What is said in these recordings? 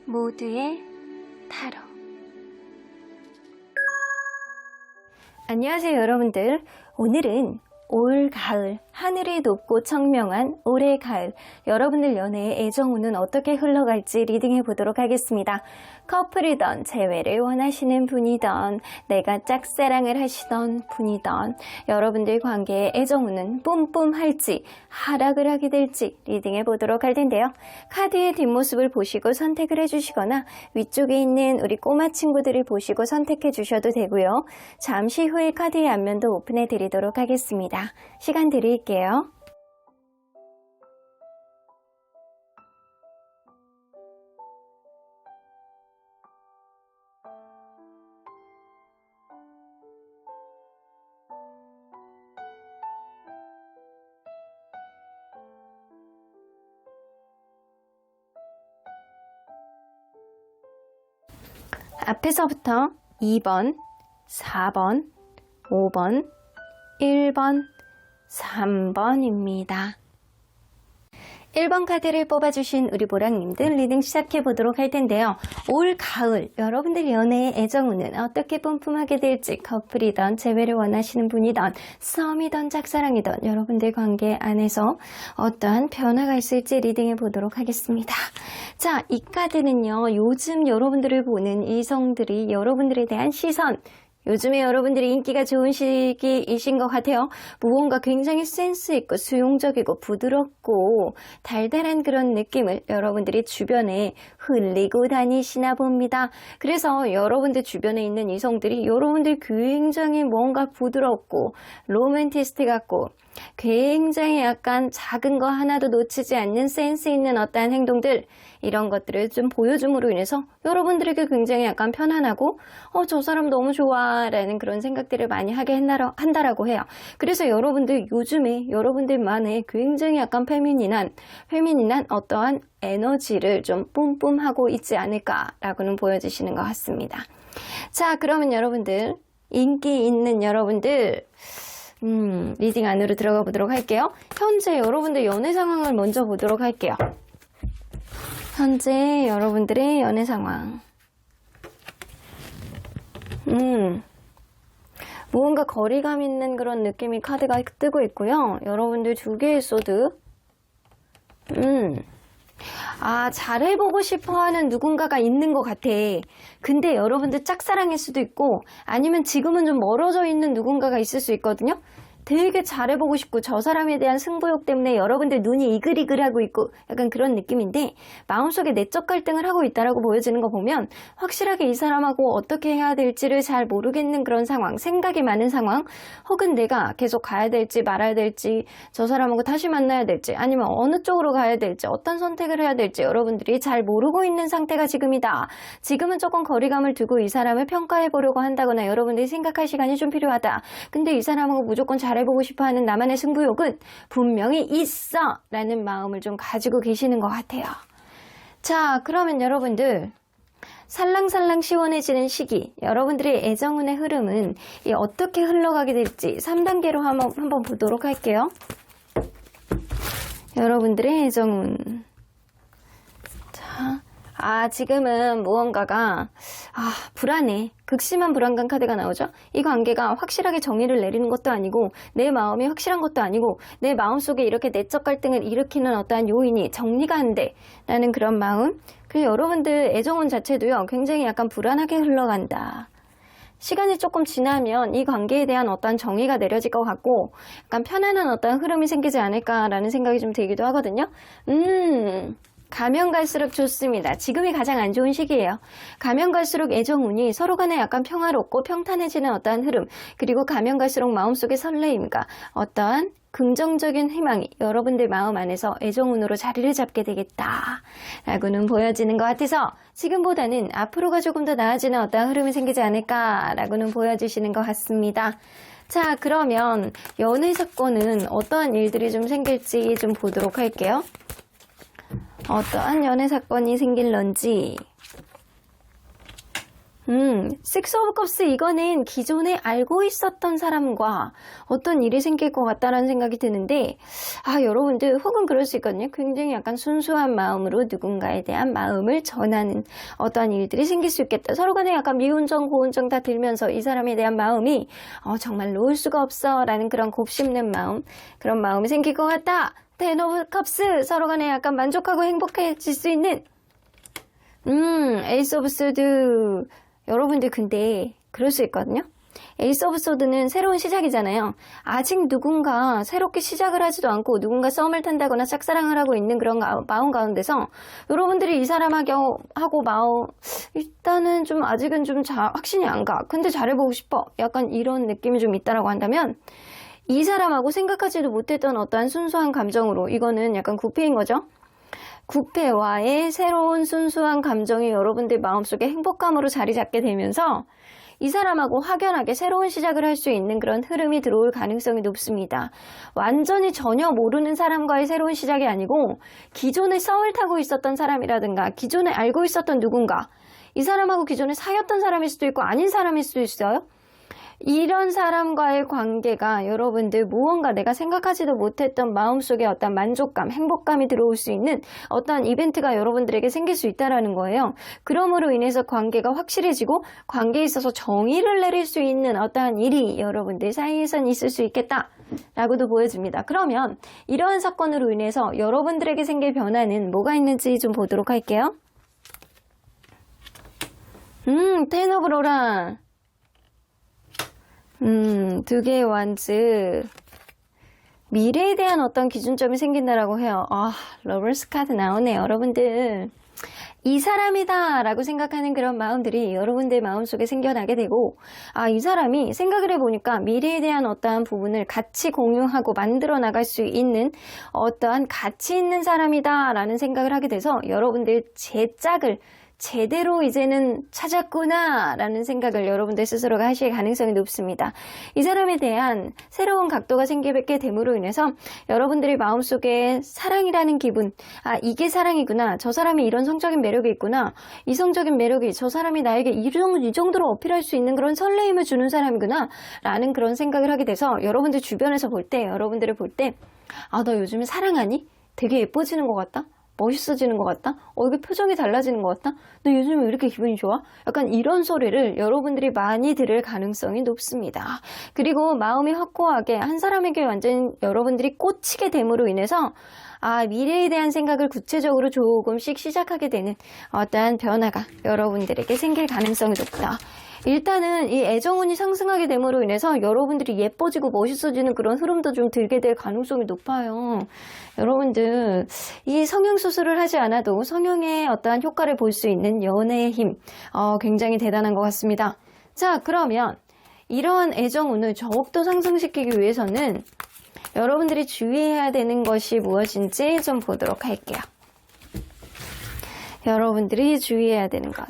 모두의 타로. 안녕하세요 여러분들. 오늘은 올 가을, 하늘이 높고 청명한 올해 가을, 여러분들 연애의 애정운은 어떻게 흘러갈지 리딩해 보도록 하겠습니다. 커플이던, 재회를 원하시는 분이던, 내가 짝사랑을 하시던 분이던, 여러분들 관계의 애정운은 뿜뿜할지 하락을 하게 될지 리딩해 보도록 할 텐데요. 카드의 뒷모습을 보시고 선택을 해주시거나 위쪽에 있는 우리 꼬마 친구들을 보시고 선택해 주셔도 되고요. 잠시 후에 카드의 앞면도 오픈해 드리도록 하겠습니다. 시간 드릴게요. 앞에서부터 2번, 4번, 5번, 1번, 3번입니다. 1번 카드를 뽑아주신 우리 보랑님들 리딩 시작해보도록 할 텐데요. 올 가을, 여러분들 연애의 애정운은 어떻게 뿜뿜하게 될지, 커플이던, 재회를 원하시는 분이던, 썸이던, 짝사랑이던 여러분들 관계 안에서 어떠한 변화가 있을지 리딩해보도록 하겠습니다. 자, 이 카드는요, 요즘 여러분들을 보는 이성들이 여러분들에 대한 시선, 요즘에 여러분들이 인기가 좋은 시기이신 것 같아요. 무언가 굉장히 센스 있고 수용적이고 부드럽고 달달한 그런 느낌을 여러분들이 주변에 흘리고 다니시나 봅니다. 그래서 여러분들 주변에 있는 이성들이 여러분들 굉장히 뭔가 부드럽고 로맨티스트 같고 굉장히 약간 작은 거 하나도 놓치지 않는 센스 있는 어떠한 행동들, 이런 것들을 좀 보여줌으로 인해서 여러분들에게 굉장히 약간 편안하고 저 사람 너무 좋아 라는 그런 생각들을 많이 하게 한다라고 해요. 그래서 여러분들 요즘에 여러분들만의 굉장히 약간 페미닌한 어떠한 에너지를 좀 뿜뿜하고 있지 않을까라고는 보여지시는 것 같습니다. 자, 그러면 여러분들, 인기 있는 여러분들, 리딩 안으로 들어가 보도록 할게요. 현재 여러분들 연애 상황을 먼저 보도록 할게요. 현재 여러분들의 연애 상황. 무언가 거리감 있는 그런 느낌이 카드가 뜨고 있고요. 여러분들 두 개의 소드. 잘해보고 싶어하는 누군가가 있는 것 같아. 근데 여러분들 짝사랑일 수도 있고 아니면 지금은 좀 멀어져 있는 누군가가 있을 수 있거든요. 되게 잘해보고 싶고 저 사람에 대한 승부욕 때문에 여러분들 눈이 이글이글하고 있고 약간 그런 느낌인데 마음속에 내적 갈등을 하고 있다라고 보여지는 거 보면 확실하게 이 사람하고 어떻게 해야 될지를 잘 모르겠는 그런 상황, 생각이 많은 상황, 혹은 내가 계속 가야 될지 말아야 될지, 저 사람하고 다시 만나야 될지, 아니면 어느 쪽으로 가야 될지, 어떤 선택을 해야 될지 여러분들이 잘 모르고 있는 상태가 지금이다. 지금은 조금 거리감을 두고 이 사람을 평가해 보려고 한다거나 여러분들이 생각할 시간이 좀 필요하다. 근데 이 사람하고 무조건 잘해보고 싶어하는 나만의 승부욕은 분명히 있어 라는 마음을 좀 가지고 계시는 것 같아요. 자, 그러면 여러분들 살랑살랑 시원해지는 시기, 여러분들의 애정운의 흐름은 어떻게 흘러가게 될지 3단계로 한번 보도록 할게요. 여러분들의 애정운. 자, 지금은 무언가가 불안해. 극심한 불안감 카드가 나오죠. 이 관계가 확실하게 정의를 내리는 것도 아니고 내 마음이 확실한 것도 아니고 내 마음속에 이렇게 내적 갈등을 일으키는 어떠한 요인이 정리가 안 돼 라는 그런 마음. 그리고 여러분들 애정운 자체도요, 굉장히 약간 불안하게 흘러간다. 시간이 조금 지나면 이 관계에 대한 어떠한 정의가 내려질 것 같고 약간 편안한 어떠한 흐름이 생기지 않을까라는 생각이 좀 들기도 하거든요. 가면 갈수록 좋습니다. 지금이 가장 안 좋은 시기예요. 가면 갈수록 애정운이 서로 간에 약간 평화롭고 평탄해지는 어떠한 흐름, 그리고 가면 갈수록 마음속의 설레임과 어떠한 긍정적인 희망이 여러분들 마음 안에서 애정운으로 자리를 잡게 되겠다 라고는 보여지는 것 같아서 지금보다는 앞으로가 조금 더 나아지는 어떠한 흐름이 생기지 않을까 라고는 보여주시는 것 같습니다. 자, 그러면 연애 사건은 어떠한 일들이 좀 생길지 좀 보도록 할게요. 어떠한 연애 사건이 생길런지. 식스 오브 컵스 이거는 기존에 알고 있었던 사람과 어떤 일이 생길 것 같다라는 생각이 드는데 여러분들 혹은 그럴 수 있거든요. 굉장히 약간 순수한 마음으로 누군가에 대한 마음을 전하는 어떠한 일들이 생길 수 있겠다. 서로 간에 약간 미운정 고운정 다 들면서 이 사람에 대한 마음이 정말 놓을 수가 없어 라는 그런 곱씹는 마음, 그런 마음이 생길 것 같다. 텐 오브 컵스 서로 간에 약간 만족하고 행복해질 수 있는 에이스 오브 소드 여러분들 근데 그럴 수 있거든요. 에이스 오브 소드는 새로운 시작이잖아요. 아직 누군가 새롭게 시작을 하지도 않고 누군가 썸을 탄다거나 짝사랑을 하고 있는 그런 마음 가운데서 여러분들이 이 사람하고 마음 일단은 좀 아직은 좀 확신이 안 가. 근데 잘해보고 싶어. 약간 이런 느낌이 좀 있다라고 한다면 이 사람하고 생각하지도 못했던 어떠한 순수한 감정으로 이거는 약간 구패인 거죠. 구패와의 새로운 순수한 감정이 여러분들 마음속에 행복감으로 자리 잡게 되면서 이 사람하고 확연하게 새로운 시작을 할 수 있는 그런 흐름이 들어올 가능성이 높습니다. 완전히 전혀 모르는 사람과의 새로운 시작이 아니고 기존에 썸을 타고 있었던 사람이라든가 기존에 알고 있었던 누군가 이 사람하고 기존에 사귀었던 사람일 수도 있고 아닌 사람일 수도 있어요. 이런 사람과의 관계가 여러분들 무언가 내가 생각하지도 못했던 마음속에 어떤 만족감, 행복감이 들어올 수 있는 어떤 이벤트가 여러분들에게 생길 수 있다는 거예요. 그러므로 인해서 관계가 확실해지고 관계에 있어서 정의를 내릴 수 있는 어떠한 일이 여러분들 사이에선 있을 수 있겠다라고도 보여집니다. 그러면 이러한 사건으로 인해서 여러분들에게 생길 변화는 뭐가 있는지 좀 보도록 할게요. 텐 오브 로라 두 개의 완즈 미래에 대한 어떤 기준점이 생긴다라고 해요. 러버스 카드 나오네요. 여러분들 이 사람이다 라고 생각하는 그런 마음들이 여러분들 마음속에 생겨나게 되고 이 사람이 생각을 해보니까 미래에 대한 어떠한 부분을 같이 공유하고 만들어 나갈 수 있는 어떠한 가치 있는 사람이다 라는 생각을 하게 돼서 여러분들 제 짝을 제대로 이제는 찾았구나 라는 생각을 여러분들 스스로가 하실 가능성이 높습니다. 이 사람에 대한 새로운 각도가 생기게 됨으로 인해서 여러분들이 마음속에 사랑이라는 기분 이게 사랑이구나, 저 사람이 이런 성적인 매력이 있구나, 이성적인 매력이 저 사람이 나에게 이 정도로 어필할 수 있는 그런 설레임을 주는 사람이구나 라는 그런 생각을 하게 돼서 여러분들 주변에서 볼 때 여러분들을 볼 때 너 요즘에 사랑하니? 되게 예뻐지는 것 같다? 멋있어지는 것 같다? 이게 표정이 달라지는 것 같다? 너 요즘 왜 이렇게 기분이 좋아? 약간 이런 소리를 여러분들이 많이 들을 가능성이 높습니다. 그리고 마음이 확고하게 한 사람에게 완전 여러분들이 꽂히게 됨으로 인해서 미래에 대한 생각을 구체적으로 조금씩 시작하게 되는 어떠한 변화가 여러분들에게 생길 가능성이 높다. 일단은 이 애정운이 상승하게 됨으로 인해서 여러분들이 예뻐지고 멋있어지는 그런 흐름도 좀 들게 될 가능성이 높아요. 여러분들 이 성형수술을 하지 않아도 성형의 어떠한 효과를 볼 수 있는 연애의 힘 굉장히 대단한 것 같습니다. 자, 그러면 이러한 애정운을 더욱더 상승시키기 위해서는 여러분들이 주의해야 되는 것이 무엇인지 좀 보도록 할게요. 여러분들이 주의해야 되는 것.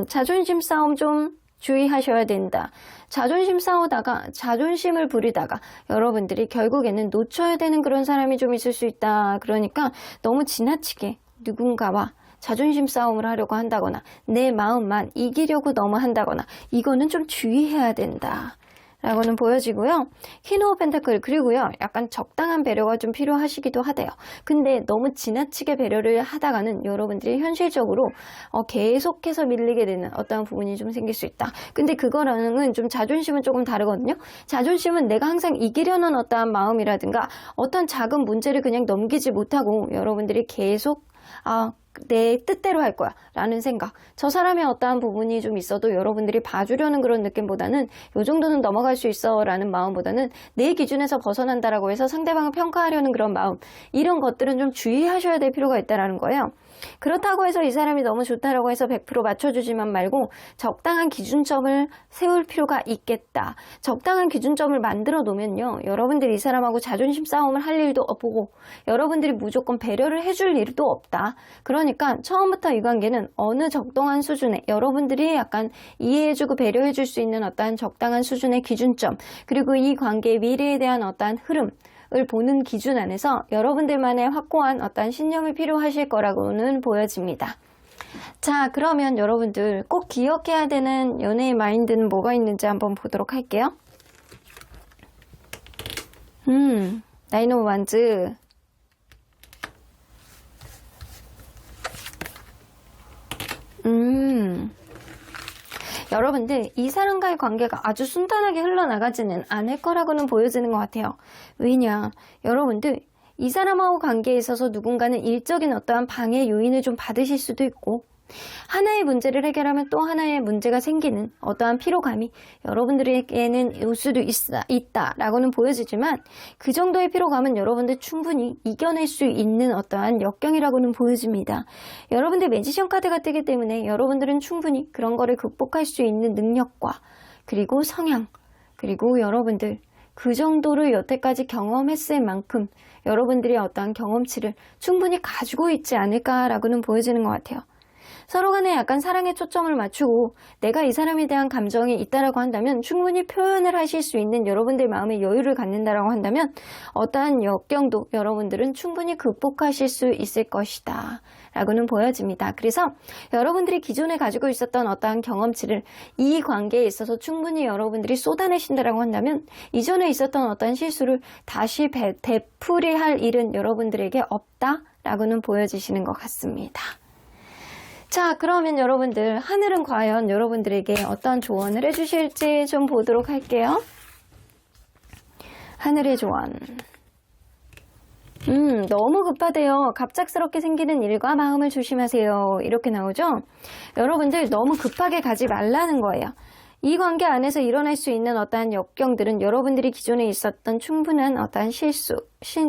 자존심 싸움 좀 주의하셔야 된다. 자존심 싸우다가 자존심을 부리다가 여러분들이 결국에는 놓쳐야 되는 그런 사람이 좀 있을 수 있다. 그러니까 너무 지나치게 누군가와 자존심 싸움을 하려고 한다거나 내 마음만 이기려고 너무 한다거나 이거는 좀 주의해야 된다. 라고는 보여지고요. 퀸 오브 펜타클 그리고요. 약간 적당한 배려가 좀 필요하시기도 하대요. 근데 너무 지나치게 배려를 하다가는 여러분들이 현실적으로 계속해서 밀리게 되는 어떠한 부분이 좀 생길 수 있다. 근데 그거랑은 좀 자존심은 조금 다르거든요. 자존심은 내가 항상 이기려는 어떠한 마음이라든가 어떤 작은 문제를 그냥 넘기지 못하고 여러분들이 계속 내 뜻대로 할 거야 라는 생각, 저 사람의 어떠한 부분이 좀 있어도 여러분들이 봐주려는 그런 느낌보다는 요 정도는 넘어갈 수 있어 라는 마음보다는 내 기준에서 벗어난다라고 해서 상대방을 평가하려는 그런 마음, 이런 것들은 좀 주의하셔야 될 필요가 있다라는 거예요. 그렇다고 해서 이 사람이 너무 좋다라고 해서 100% 맞춰주지만 말고 적당한 기준점을 세울 필요가 있겠다. 적당한 기준점을 만들어 놓으면요, 여러분들이 이 사람하고 자존심 싸움을 할 일도 없고 여러분들이 무조건 배려를 해줄 일도 없다. 그러니까 처음부터 이 관계는 어느 적당한 수준에 여러분들이 약간 이해해주고 배려해줄 수 있는 어떠한 적당한 수준의 기준점, 그리고 이 관계의 미래에 대한 어떠한 흐름 을 보는 기준 안에서 여러분들만의 확고한 어떤 신념이 필요하실 거라고는 보여집니다. 자, 그러면 여러분들 꼭 기억해야 되는 연애의 마인드는 뭐가 있는지 한번 보도록 할게요. 나인 오브 완즈. 여러분들 이 사람과의 관계가 아주 순탄하게 흘러나가지는 않을 거라고는 보여지는 것 같아요. 왜냐? 여러분들 이 사람하고 관계에 있어서 누군가는 일적인 어떠한 방해 요인을 좀 받으실 수도 있고, 하나의 문제를 해결하면 또 하나의 문제가 생기는 어떠한 피로감이 여러분들에게는 올 수도 있다라고는 보여지지만, 그 정도의 피로감은 여러분들 충분히 이겨낼 수 있는 어떠한 역경이라고는 보여집니다. 여러분들 매지션 카드가 뜨기 때문에 여러분들은 충분히 그런 거를 극복할 수 있는 능력과 그리고 성향, 그리고 여러분들 그 정도를 여태까지 경험했을 만큼 여러분들이 어떠한 경험치를 충분히 가지고 있지 않을까라고는 보여지는 것 같아요. 서로 간에 약간 사랑에 초점을 맞추고 내가 이 사람에 대한 감정이 있다라고 한다면 충분히 표현을 하실 수 있는 여러분들 마음의 여유를 갖는다라고 한다면 어떠한 역경도 여러분들은 충분히 극복하실 수 있을 것이다 라고는 보여집니다. 그래서 여러분들이 기존에 가지고 있었던 어떠한 경험치를 이 관계에 있어서 충분히 여러분들이 쏟아내신다라고 한다면 이전에 있었던 어떠한 실수를 다시 되풀이할 일은 여러분들에게 없다라고는 보여지시는 것 같습니다. 자, 그러면 여러분들 하늘은 과연 여러분들에게 어떤 조언을 해주실지 좀 보도록 할게요. 하늘의 조언. 너무 급하대요. 갑작스럽게 생기는 일과 마음을 조심하세요. 이렇게 나오죠? 여러분들 너무 급하게 가지 말라는 거예요. 이 관계 안에서 일어날 수 있는 어떠한 역경들은 여러분들이 기존에 있었던 충분한 어떠한 실수,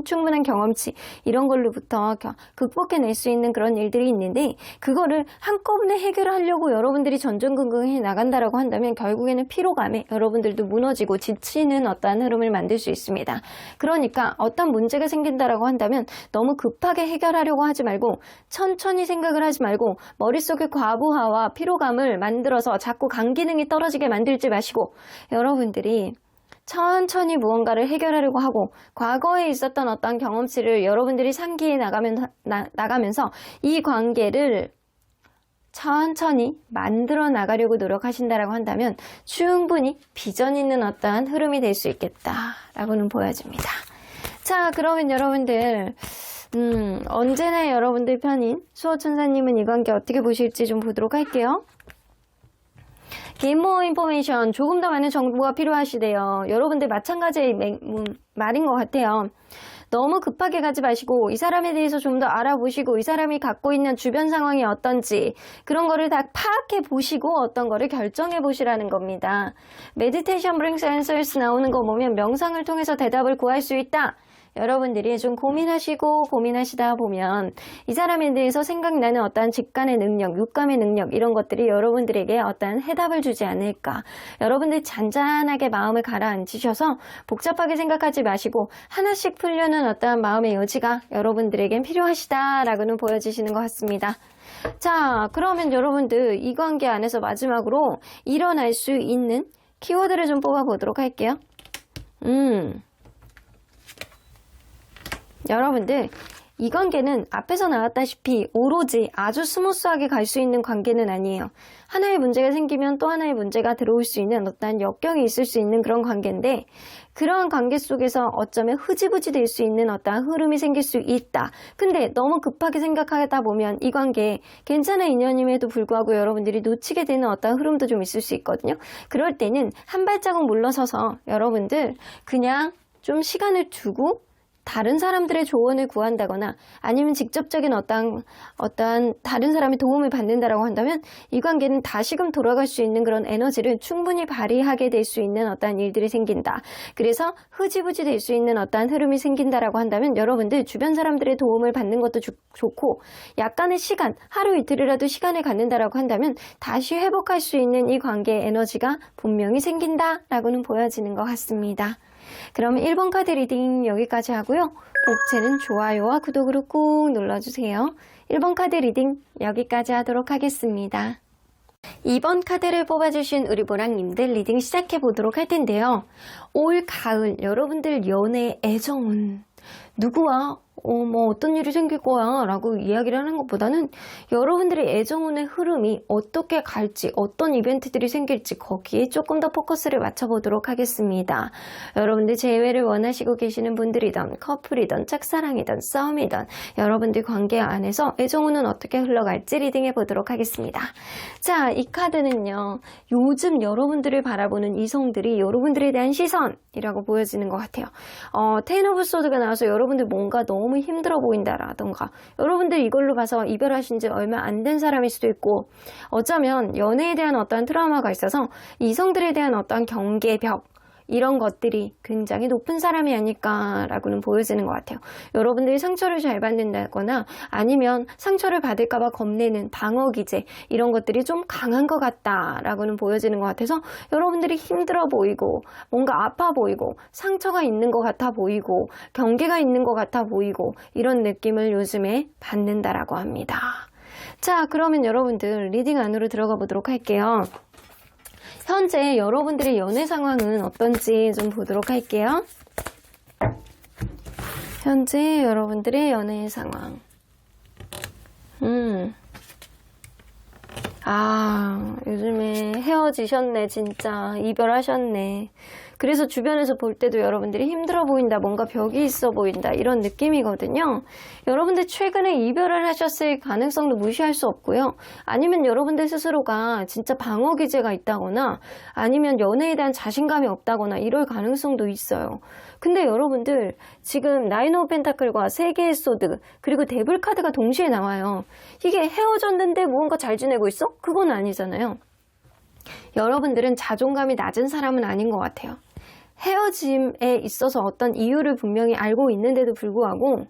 충분한 경험치 이런 걸로부터 극복해낼 수 있는 그런 일들이 있는데, 그거를 한꺼번에 해결하려고 여러분들이 전전긍긍해 나간다라고 한다면 결국에는 피로감에 여러분들도 무너지고 지치는 어떠한 흐름을 만들 수 있습니다. 그러니까 어떤 문제가 생긴다라고 한다면 너무 급하게 해결하려고 하지 말고 천천히 생각을 하지 말고 머릿속에 과부하와 피로감을 만들어서 자꾸 간 기능이 떨어지게 만들지 마시고 여러분들이 천천히 무언가를 해결하려고 하고 과거에 있었던 어떤 경험치를 여러분들이 상기해 나가면서 이 관계를 천천히 만들어 나가려고 노력하신다라고 한다면 충분히 비전 있는 어떠한 흐름이 될 수 있겠다라고는 보여집니다. 자, 그러면 여러분들 언제나 여러분들 편인 수호천사님은 이 관계 어떻게 보실지 좀 보도록 할게요. Get more information. 조금 더 많은 정보가 필요하시대요. 여러분들 마찬가지의 말인 것 같아요. 너무 급하게 가지 마시고 이 사람에 대해서 좀 더 알아보시고 이 사람이 갖고 있는 주변 상황이 어떤지 그런 거를 다 파악해 보시고 어떤 거를 결정해 보시라는 겁니다. Meditation brings answers 나오는 거 보면 명상을 통해서 대답을 구할 수 있다. 여러분들이 좀 고민하시다 보면 이 사람에 대해서 생각나는 어떠한 직관의 능력, 육감의 능력 이런 것들이 여러분들에게 어떠한 해답을 주지 않을까. 여러분들 잔잔하게 마음을 가라앉히셔서 복잡하게 생각하지 마시고 하나씩 풀려는 어떠한 마음의 여지가 여러분들에겐 필요하시다라고는 보여지시는 것 같습니다. 자, 그러면 여러분들 이 관계 안에서 마지막으로 일어날 수 있는 키워드를 좀 뽑아보도록 할게요. 여러분들 이 관계는 앞에서 나왔다시피 오로지 아주 스무스하게 갈 수 있는 관계는 아니에요. 하나의 문제가 생기면 또 하나의 문제가 들어올 수 있는 어떤 역경이 있을 수 있는 그런 관계인데, 그러한 관계 속에서 어쩌면 흐지부지 될 수 있는 어떤 흐름이 생길 수 있다. 근데 너무 급하게 생각하다 보면 이 관계에 괜찮은 인연임에도 불구하고 여러분들이 놓치게 되는 어떤 흐름도 좀 있을 수 있거든요. 그럴 때는 한 발자국 물러서서 여러분들 그냥 좀 시간을 두고 다른 사람들의 조언을 구한다거나 아니면 직접적인 어떠한 다른 사람의 도움을 받는다라고 한다면 이 관계는 다시금 돌아갈 수 있는 그런 에너지를 충분히 발휘하게 될 수 있는 어떠한 일들이 생긴다. 그래서 흐지부지 될 수 있는 어떠한 흐름이 생긴다라고 한다면 여러분들 주변 사람들의 도움을 받는 것도 좋고 약간의 시간, 하루 이틀이라도 시간을 갖는다라고 한다면 다시 회복할 수 있는 이 관계의 에너지가 분명히 생긴다라고는 보여지는 것 같습니다. 그럼 1번 카드 리딩 여기까지 하고요. 복채는 좋아요와 구독으로 꾹 눌러주세요. 1번 카드 리딩 여기까지 하도록 하겠습니다. 2번 카드를 뽑아주신 우리 보랑님들 리딩 시작해 보도록 할 텐데요. 올 가을 여러분들 연애 애정운 누구와 뭐 어떤 일이 생길 거야 라고 이야기를 하는 것보다는 여러분들의 애정운의 흐름이 어떻게 갈지, 어떤 이벤트들이 생길지 거기에 조금 더 포커스를 맞춰보도록 하겠습니다. 여러분들 재회를 원하시고 계시는 분들이든 커플이든 짝사랑이든 싸움이든 여러분들 관계 안에서 애정운은 어떻게 흘러갈지 리딩해 보도록 하겠습니다. 자, 이 카드는요, 요즘 여러분들을 바라보는 이성들이 여러분들에 대한 시선이라고 보여지는 것 같아요. 텐 오브 소드가 나와서 여러분들 뭔가 너무 힘들어 보인다라던가, 여러분들 이걸로 봐서 이별하신 지 얼마 안 된 사람일 수도 있고, 어쩌면 연애에 대한 어떠한 트라우마가 있어서 이성들에 대한 어떠한 경계벽, 이런 것들이 굉장히 높은 사람이 아닐까라고는 보여지는 것 같아요. 여러분들이 상처를 잘 받는다거나 아니면 상처를 받을까봐 겁내는 방어기제, 이런 것들이 좀 강한 것 같다라고는 보여지는 것 같아서 여러분들이 힘들어 보이고 뭔가 아파 보이고 상처가 있는 것 같아 보이고 경계가 있는 것 같아 보이고 이런 느낌을 요즘에 받는다라고 합니다. 자, 그러면 여러분들 리딩 안으로 들어가 보도록 할게요. 현재 여러분들의 연애 상황은 어떤지 좀 보도록 할게요. 현재 여러분들의 연애 상황. 요즘에 헤어지셨네, 진짜. 이별하셨네. 그래서 주변에서 볼 때도 여러분들이 힘들어 보인다, 뭔가 벽이 있어 보인다, 이런 느낌이거든요. 여러분들 최근에 이별을 하셨을 가능성도 무시할 수 없고요. 아니면 여러분들 스스로가 진짜 방어 기제가 있다거나 아니면 연애에 대한 자신감이 없다거나 이럴 가능성도 있어요. 근데 여러분들 지금 나인 오브 펜타클과 세 개의 소드 그리고 데블 카드가 동시에 나와요. 이게 헤어졌는데 무언가 잘 지내고 있어? 그건 아니잖아요. 여러분들은 자존감이 낮은 사람은 아닌 것 같아요. 헤어짐에 있어서 어떤 이유를 분명히 알고 있는데도 불구하고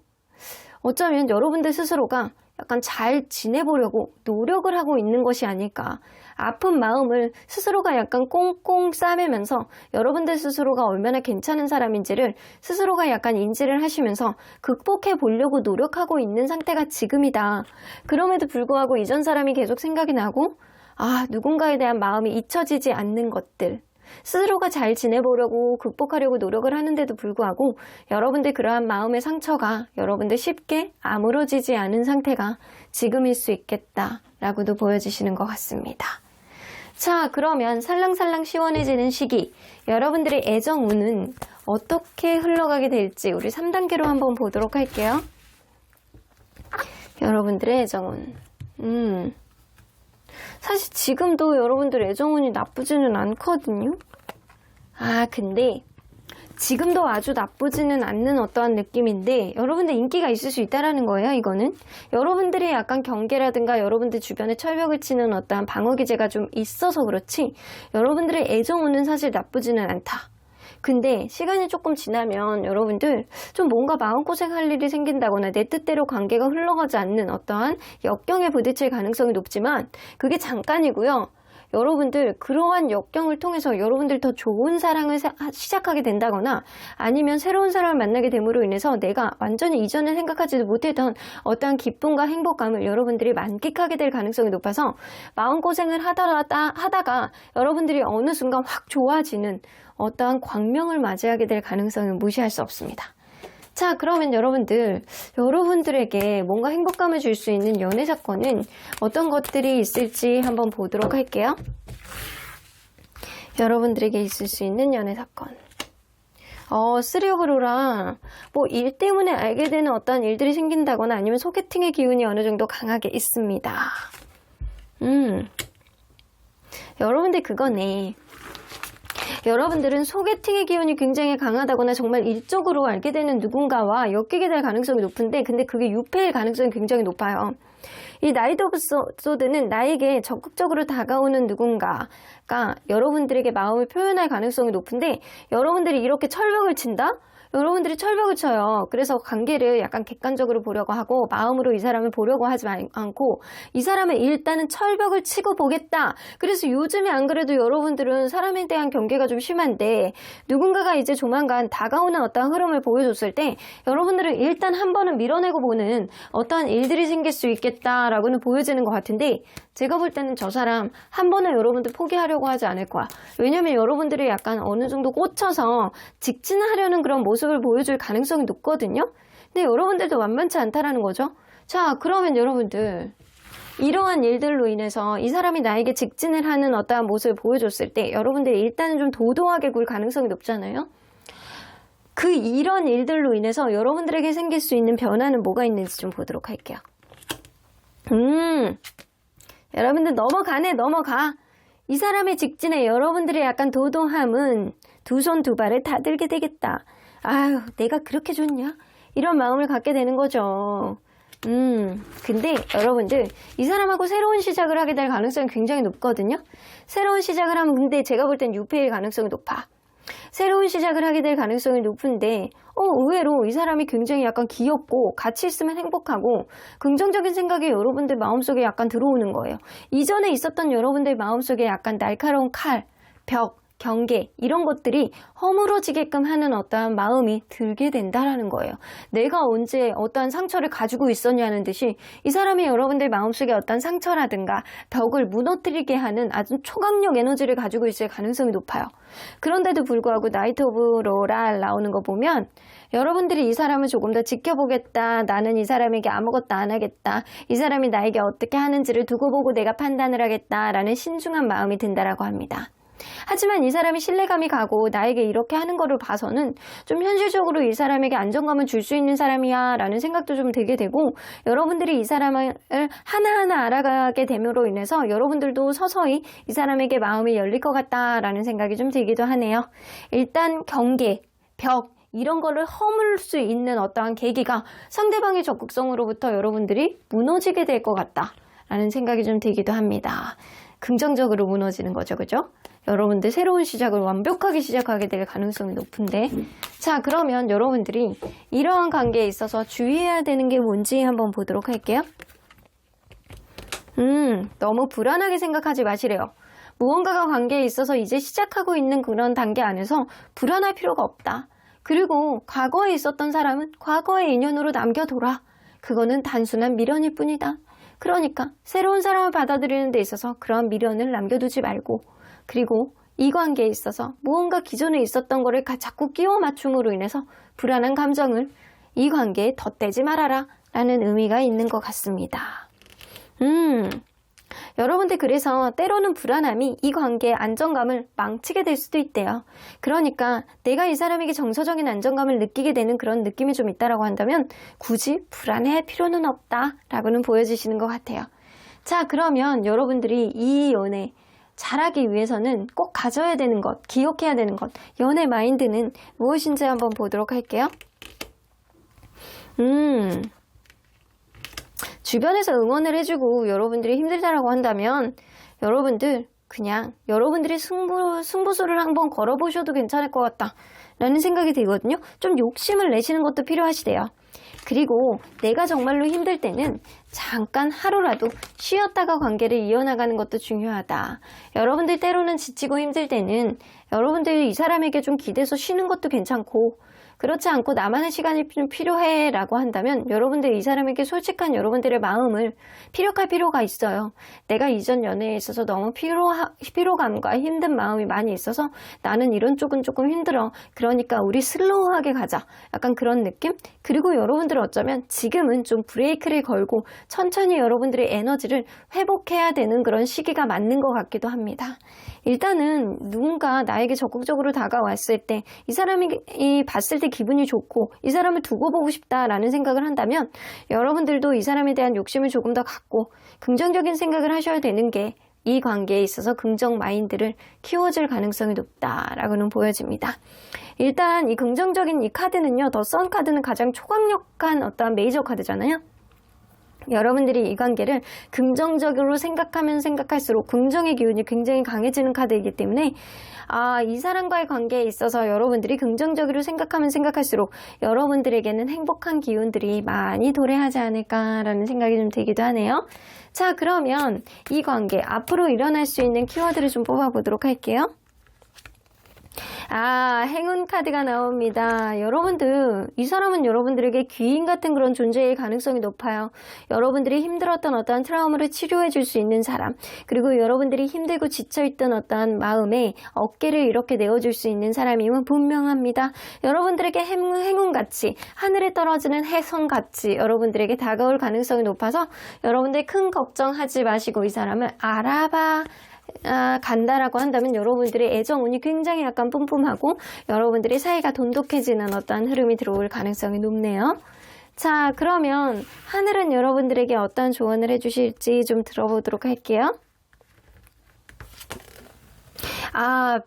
어쩌면 여러분들 스스로가 약간 잘 지내보려고 노력을 하고 있는 것이 아닐까. 아픈 마음을 스스로가 약간 꽁꽁 싸매면서 여러분들 스스로가 얼마나 괜찮은 사람인지를 스스로가 약간 인지를 하시면서 극복해 보려고 노력하고 있는 상태가 지금이다. 그럼에도 불구하고 이전 사람이 계속 생각이 나고 누군가에 대한 마음이 잊혀지지 않는 것들, 스스로가 잘 지내보려고 극복하려고 노력을 하는데도 불구하고 여러분들 그러한 마음의 상처가 여러분들 쉽게 아물어지지 않은 상태가 지금일 수 있겠다라고도 보여주시는 것 같습니다. 자, 그러면 살랑살랑 시원해지는 시기, 여러분들의 애정운은 어떻게 흘러가게 될지 우리 3단계로 한번 보도록 할게요. 여러분들의 애정운. 사실 지금도 여러분들 애정운이 나쁘지는 않거든요. 근데 지금도 아주 나쁘지는 않는 어떠한 느낌인데 여러분들 인기가 있을 수 있다라는 거예요. 이거는 여러분들이 약간 경계라든가 여러분들 주변에 철벽을 치는 어떠한 방어기제가 좀 있어서 그렇지 여러분들의 애정운은 사실 나쁘지는 않다. 근데 시간이 조금 지나면 여러분들 좀 뭔가 마음고생할 일이 생긴다거나 내 뜻대로 관계가 흘러가지 않는 어떠한 역경에 부딪힐 가능성이 높지만 그게 잠깐이고요. 여러분들 그러한 역경을 통해서 여러분들 더 좋은 사랑을 시작하게 된다거나 아니면 새로운 사람을 만나게 됨으로 인해서 내가 완전히 이전에 생각하지도 못했던 어떠한 기쁨과 행복감을 여러분들이 만끽하게 될 가능성이 높아서 마음고생을 하다가 여러분들이 어느 순간 확 좋아지는 어떠한 광명을 맞이하게 될 가능성은 무시할 수 없습니다. 자, 그러면 여러분들에게 뭔가 행복감을 줄 수 있는 연애 사건은 어떤 것들이 있을지 한번 보도록 할게요. 여러분들에게 있을 수 있는 연애 사건. 쓰리 오브 로라, 일 때문에 알게 되는 어떤 일들이 생긴다거나 아니면 소개팅의 기운이 어느 정도 강하게 있습니다. 여러분들 그거네. 여러분들은 소개팅의 기운이 굉장히 강하다거나 정말 일적으로 알게 되는 누군가와 엮이게 될 가능성이 높은데 근데 그게 유패일 가능성이 굉장히 높아요. 이 나이트 오브 소드는 나에게 적극적으로 다가오는 누군가가 여러분들에게 마음을 표현할 가능성이 높은데 여러분들이 이렇게 철벽을 친다? 여러분들이 철벽을 쳐요. 그래서 관계를 약간 객관적으로 보려고 하고 마음으로 이 사람을 보려고 하지 않고 이 사람을 일단은 철벽을 치고 보겠다. 그래서 요즘에 안 그래도 여러분들은 사람에 대한 경계가 좀 심한데 누군가가 이제 조만간 다가오는 어떠한 흐름을 보여줬을 때 여러분들은 일단 한 번은 밀어내고 보는 어떠한 일들이 생길 수 있겠다라고는 보여지는 것 같은데 제가 볼 때는 저 사람 한 번은 여러분들 포기하려고 하지 않을 거야. 왜냐면 여러분들이 약간 어느 정도 꽂혀서 직진하려는 그런 모습을 보여줄 가능성이 높거든요. 근데 여러분들도 만만치 않다라는 거죠. 자, 그러면 여러분들 이러한 일들로 인해서 이 사람이 나에게 직진을 하는 어떠한 모습을 보여줬을 때 여러분들이 일단은 좀 도도하게 굴 가능성이 높잖아요. 그 이런 일들로 인해서 여러분들에게 생길 수 있는 변화는 뭐가 있는지 좀 보도록 할게요. 여러분들 넘어가. 이 사람의 직진에 여러분들의 약간 도도함은 두 손 두 발을 다 들게 되겠다. 아유, 내가 그렇게 좋냐? 이런 마음을 갖게 되는 거죠. 근데 여러분들 이 사람하고 새로운 시작을 하게 될 가능성이 굉장히 높거든요. 새로운 시작을 하면 근데 제가 볼 땐 유패일 가능성이 높아. 새로운 시작을 하게 될 가능성이 높은데 의외로 이 사람이 굉장히 약간 귀엽고 같이 있으면 행복하고 긍정적인 생각이 여러분들 마음속에 약간 들어오는 거예요. 이전에 있었던 여러분들 마음속에 약간 날카로운 칼, 벽, 경계 이런 것들이 허물어지게끔 하는 어떠한 마음이 들게 된다라는 거예요. 내가 언제 어떠한 상처를 가지고 있었냐는 듯이 이 사람이 여러분들 마음속에 어떠한 상처라든가 벽을 무너뜨리게 하는 아주 초강력 에너지를 가지고 있을 가능성이 높아요. 그런데도 불구하고 나이트 오브 로랄 나오는 거 보면 여러분들이 이 사람을 조금 더 지켜보겠다. 나는 이 사람에게 아무것도 안 하겠다. 이 사람이 나에게 어떻게 하는지를 두고 보고 내가 판단을 하겠다라는 신중한 마음이 든다라고 합니다. 하지만 이 사람이 신뢰감이 가고 나에게 이렇게 하는 거를 봐서는 좀 현실적으로 이 사람에게 안정감을 줄 수 있는 사람이야 라는 생각도 좀 들게 되고 여러분들이 이 사람을 하나하나 알아가게 됨으로 인해서 여러분들도 서서히 이 사람에게 마음이 열릴 것 같다라는 생각이 좀 들기도 하네요. 일단 경계, 벽 이런 거를 허물 수 있는 어떠한 계기가 상대방의 적극성으로부터 여러분들이 무너지게 될 것 같다라는 생각이 좀 들기도 합니다. 긍정적으로 무너지는 거죠. 그죠? 여러분들 새로운 시작을 완벽하게 시작하게 될 가능성이 높은데 자, 그러면 여러분들이 이러한 관계에 있어서 주의해야 되는 게 뭔지 한번 보도록 할게요. 너무 불안하게 생각하지 마시래요. 무언가가 관계에 있어서 이제 시작하고 있는 그런 단계 안에서 불안할 필요가 없다. 그리고 과거에 있었던 사람은 과거의 인연으로 남겨둬라. 그거는 단순한 미련일 뿐이다. 그러니까 새로운 사람을 받아들이는 데 있어서 그런 미련을 남겨두지 말고 그리고 이 관계에 있어서 무언가 기존에 있었던 거를 자꾸 끼워 맞춤으로 인해서 불안한 감정을 이 관계에 덧대지 말아라 라는 의미가 있는 것 같습니다. 여러분들 그래서 때로는 불안함이 이 관계의 안정감을 망치게 될 수도 있대요. 그러니까 내가 이 사람에게 정서적인 안정감을 느끼게 되는 그런 느낌이 좀 있다라고 한다면 굳이 불안해할 필요는 없다라고는 보여주시는 것 같아요. 자, 그러면 여러분들이 이 연애 잘하기 위해서는 꼭 가져야 되는 것, 기억해야 되는 것, 연애 마인드는 무엇인지 한번 보도록 할게요. 주변에서 응원을 해주고 여러분들이 힘들다라고 한다면 여러분들 그냥 여러분들이 승부수를 한번 걸어보셔도 괜찮을 것 같다 라는 생각이 들거든요. 좀 욕심을 내시는 것도 필요하시대요. 그리고 내가 정말로 힘들 때는 잠깐 하루라도 쉬었다가 관계를 이어나가는 것도 중요하다. 여러분들 때로는 지치고 힘들 때는 여러분들이 이 사람에게 좀 기대서 쉬는 것도 괜찮고 그렇지 않고 나만의 시간이 좀 필요해 라고 한다면 여러분들 이 사람에게 솔직한 여러분들의 마음을 피력할 필요가 있어요. 내가 이전 연애에 있어서 너무 피로감과 힘든 마음이 많이 있어서 나는 이런 쪽은 조금 힘들어. 그러니까 우리 슬로우하게 가자. 약간 그런 느낌? 그리고 여러분들은 어쩌면 지금은 좀 브레이크를 걸고 천천히 여러분들의 에너지를 회복해야 되는 그런 시기가 맞는 것 같기도 합니다. 일단은 누군가 나에게 적극적으로 다가왔을 때 이 사람이 봤을 때 기분이 좋고 이 사람을 두고 보고 싶다라는 생각을 한다면 여러분들도 이 사람에 대한 욕심을 조금 더 갖고 긍정적인 생각을 하셔야 되는 게 이 관계에 있어서 긍정 마인드를 키워줄 가능성이 높다라고는 보여집니다. 일단 이 긍정적인 이 카드는요, 더 선 카드는 가장 초강력한 어떠한 메이저 카드잖아요. 여러분들이 이 관계를 긍정적으로 생각하면 생각할수록 긍정의 기운이 굉장히 강해지는 카드이기 때문에 이 사람과의 관계에 있어서 여러분들이 긍정적으로 생각하면 생각할수록 여러분들에게는 행복한 기운들이 많이 도래하지 않을까라는 생각이 좀 들기도 하네요. 자, 그러면 이 관계 앞으로 일어날 수 있는 키워드를 좀 뽑아보도록 할게요. 행운 카드가 나옵니다. 여러분들, 이 사람은 여러분들에게 귀인 같은 그런 존재의 가능성이 높아요. 여러분들이 힘들었던 어떠한 트라우마를 치료해 줄 수 있는 사람, 그리고 여러분들이 힘들고 지쳐있던 어떠한 마음에 어깨를 이렇게 내어줄 수 있는 사람임은 분명합니다. 여러분들에게 행운같이, 하늘에 떨어지는 혜성같이 여러분들에게 다가올 가능성이 높아서 여러분들 큰 걱정하지 마시고 이 사람을 간다라고 한다면 여러분들의 애정운이 굉장히 약간 뿜뿜하고 여러분들의 사이가 돈독해지는 어떠한 흐름이 들어올 가능성이 높네요. 자, 그러면 하늘은 여러분들에게 어떤 조언을 해주실지 좀 들어보도록 할게요.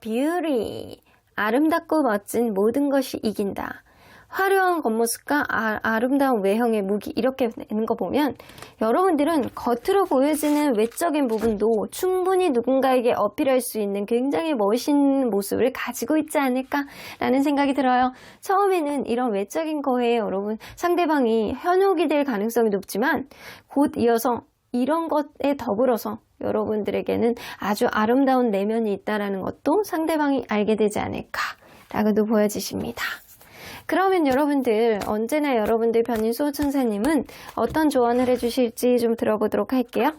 뷰티. 아름답고 멋진 모든 것이 이긴다. 화려한 겉모습과 아름다운 외형의 무기, 이렇게 되는 거 보면 여러분들은 겉으로 보여지는 외적인 부분도 충분히 누군가에게 어필할 수 있는 굉장히 멋있는 모습을 가지고 있지 않을까라는 생각이 들어요. 처음에는 이런 외적인 거에 여러분 상대방이 현혹이 될 가능성이 높지만 곧 이어서 이런 것에 더불어서 여러분들에게는 아주 아름다운 내면이 있다는 것도 상대방이 알게 되지 않을까라고도 보여지십니다. 그러면 여러분들, 언제나 여러분들 편인 수호천사님은 어떤 조언을 해주실지 좀 들어보도록 할게요.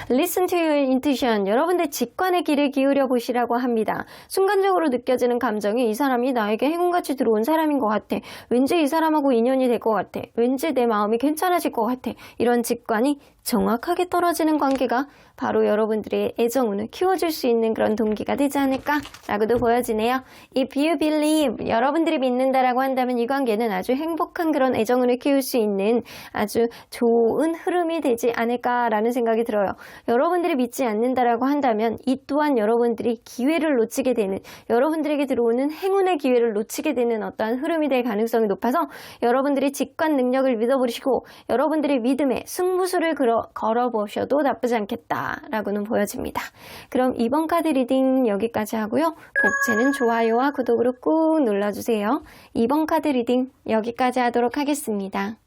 Listen to your intuition. 여러분들 직관의 귀를 기울여 보시라고 합니다. 순간적으로 느껴지는 감정이 이 사람이 나에게 행운같이 들어온 사람인 것 같아. 왠지 이 사람하고 인연이 될 것 같아. 왠지 내 마음이 괜찮아질 것 같아. 이런 직관이 정확하게 떨어지는 관계가 바로 여러분들의 애정운을 키워줄 수 있는 그런 동기가 되지 않을까라고도 보여지네요. If you believe, 여러분들이 믿는다라고 한다면 이 관계는 아주 행복한 그런 애정운을 키울 수 있는 아주 좋은 흐름이 되지 않을까라는 생각이 들어요. 여러분들이 믿지 않는다라고 한다면 이 또한 여러분들이 기회를 놓치게 되는, 여러분들에게 들어오는 행운의 기회를 놓치게 되는 어떠한 흐름이 될 가능성이 높아서 여러분들이 직관 능력을 믿어보시고 여러분들의 믿음에 승부수를 걸어보셔도 나쁘지 않겠다라고는 보여집니다. 그럼 이번 카드 리딩 여기까지 하고요. 복채는 좋아요와 구독으로 꾹 눌러주세요. 이번 카드 리딩 여기까지 하도록 하겠습니다.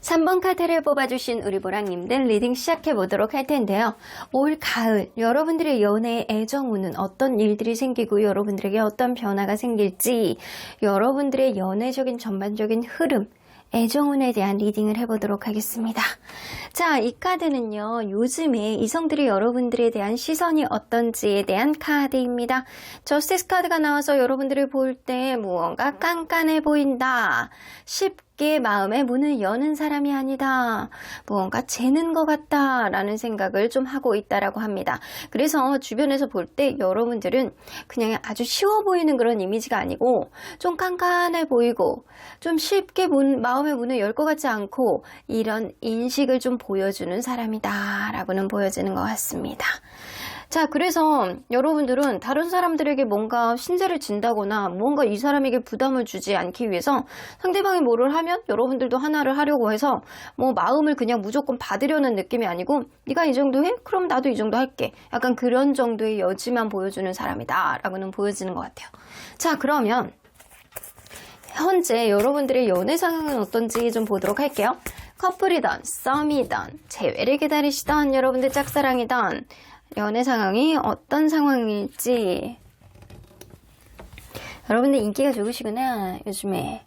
3번 카드를 뽑아주신 우리 보랑님들 리딩 시작해보도록 할 텐데요. 올 가을 여러분들의 연애의 애정운은 어떤 일들이 생기고 여러분들에게 어떤 변화가 생길지, 여러분들의 연애적인 전반적인 흐름, 애정운에 대한 리딩을 해보도록 하겠습니다. 자, 이 카드는요, 요즘에 이성들이 여러분들에 대한 시선이 어떤지에 대한 카드입니다. 저스티스 카드가 나와서 여러분들을 볼 때 무언가 깐깐해 보인다, 쉽게 마음의 문을 여는 사람이 아니다, 무언가 재는 것 같다 라는 생각을 좀 하고 있다라고 합니다. 그래서 주변에서 볼 때 여러분들은 그냥 아주 쉬워 보이는 그런 이미지가 아니고 좀 깐깐해 보이고 좀 쉽게 마음의 문을 열 것 같지 않고 이런 인식을 좀 보여주는 사람이다 라고는 보여지는 것 같습니다. 자, 그래서 여러분들은 다른 사람들에게 뭔가 신세를 진다거나 뭔가 이 사람에게 부담을 주지 않기 위해서 상대방이 뭐를 하면 여러분들도 하나를 하려고 해서 뭐 마음을 그냥 무조건 받으려는 느낌이 아니고 네가 이 정도 해? 그럼 나도 이 정도 할게. 약간 그런 정도의 여지만 보여주는 사람이다 라고는 보여지는 것 같아요. 자, 그러면 현재 여러분들의 연애 상황은 어떤지 좀 보도록 할게요. 커플이던, 썸이던, 재회를 기다리시던, 여러분들 짝사랑이던 연애 상황이 어떤 상황일지. 여러분들 인기가 좋으시구나, 요즘에.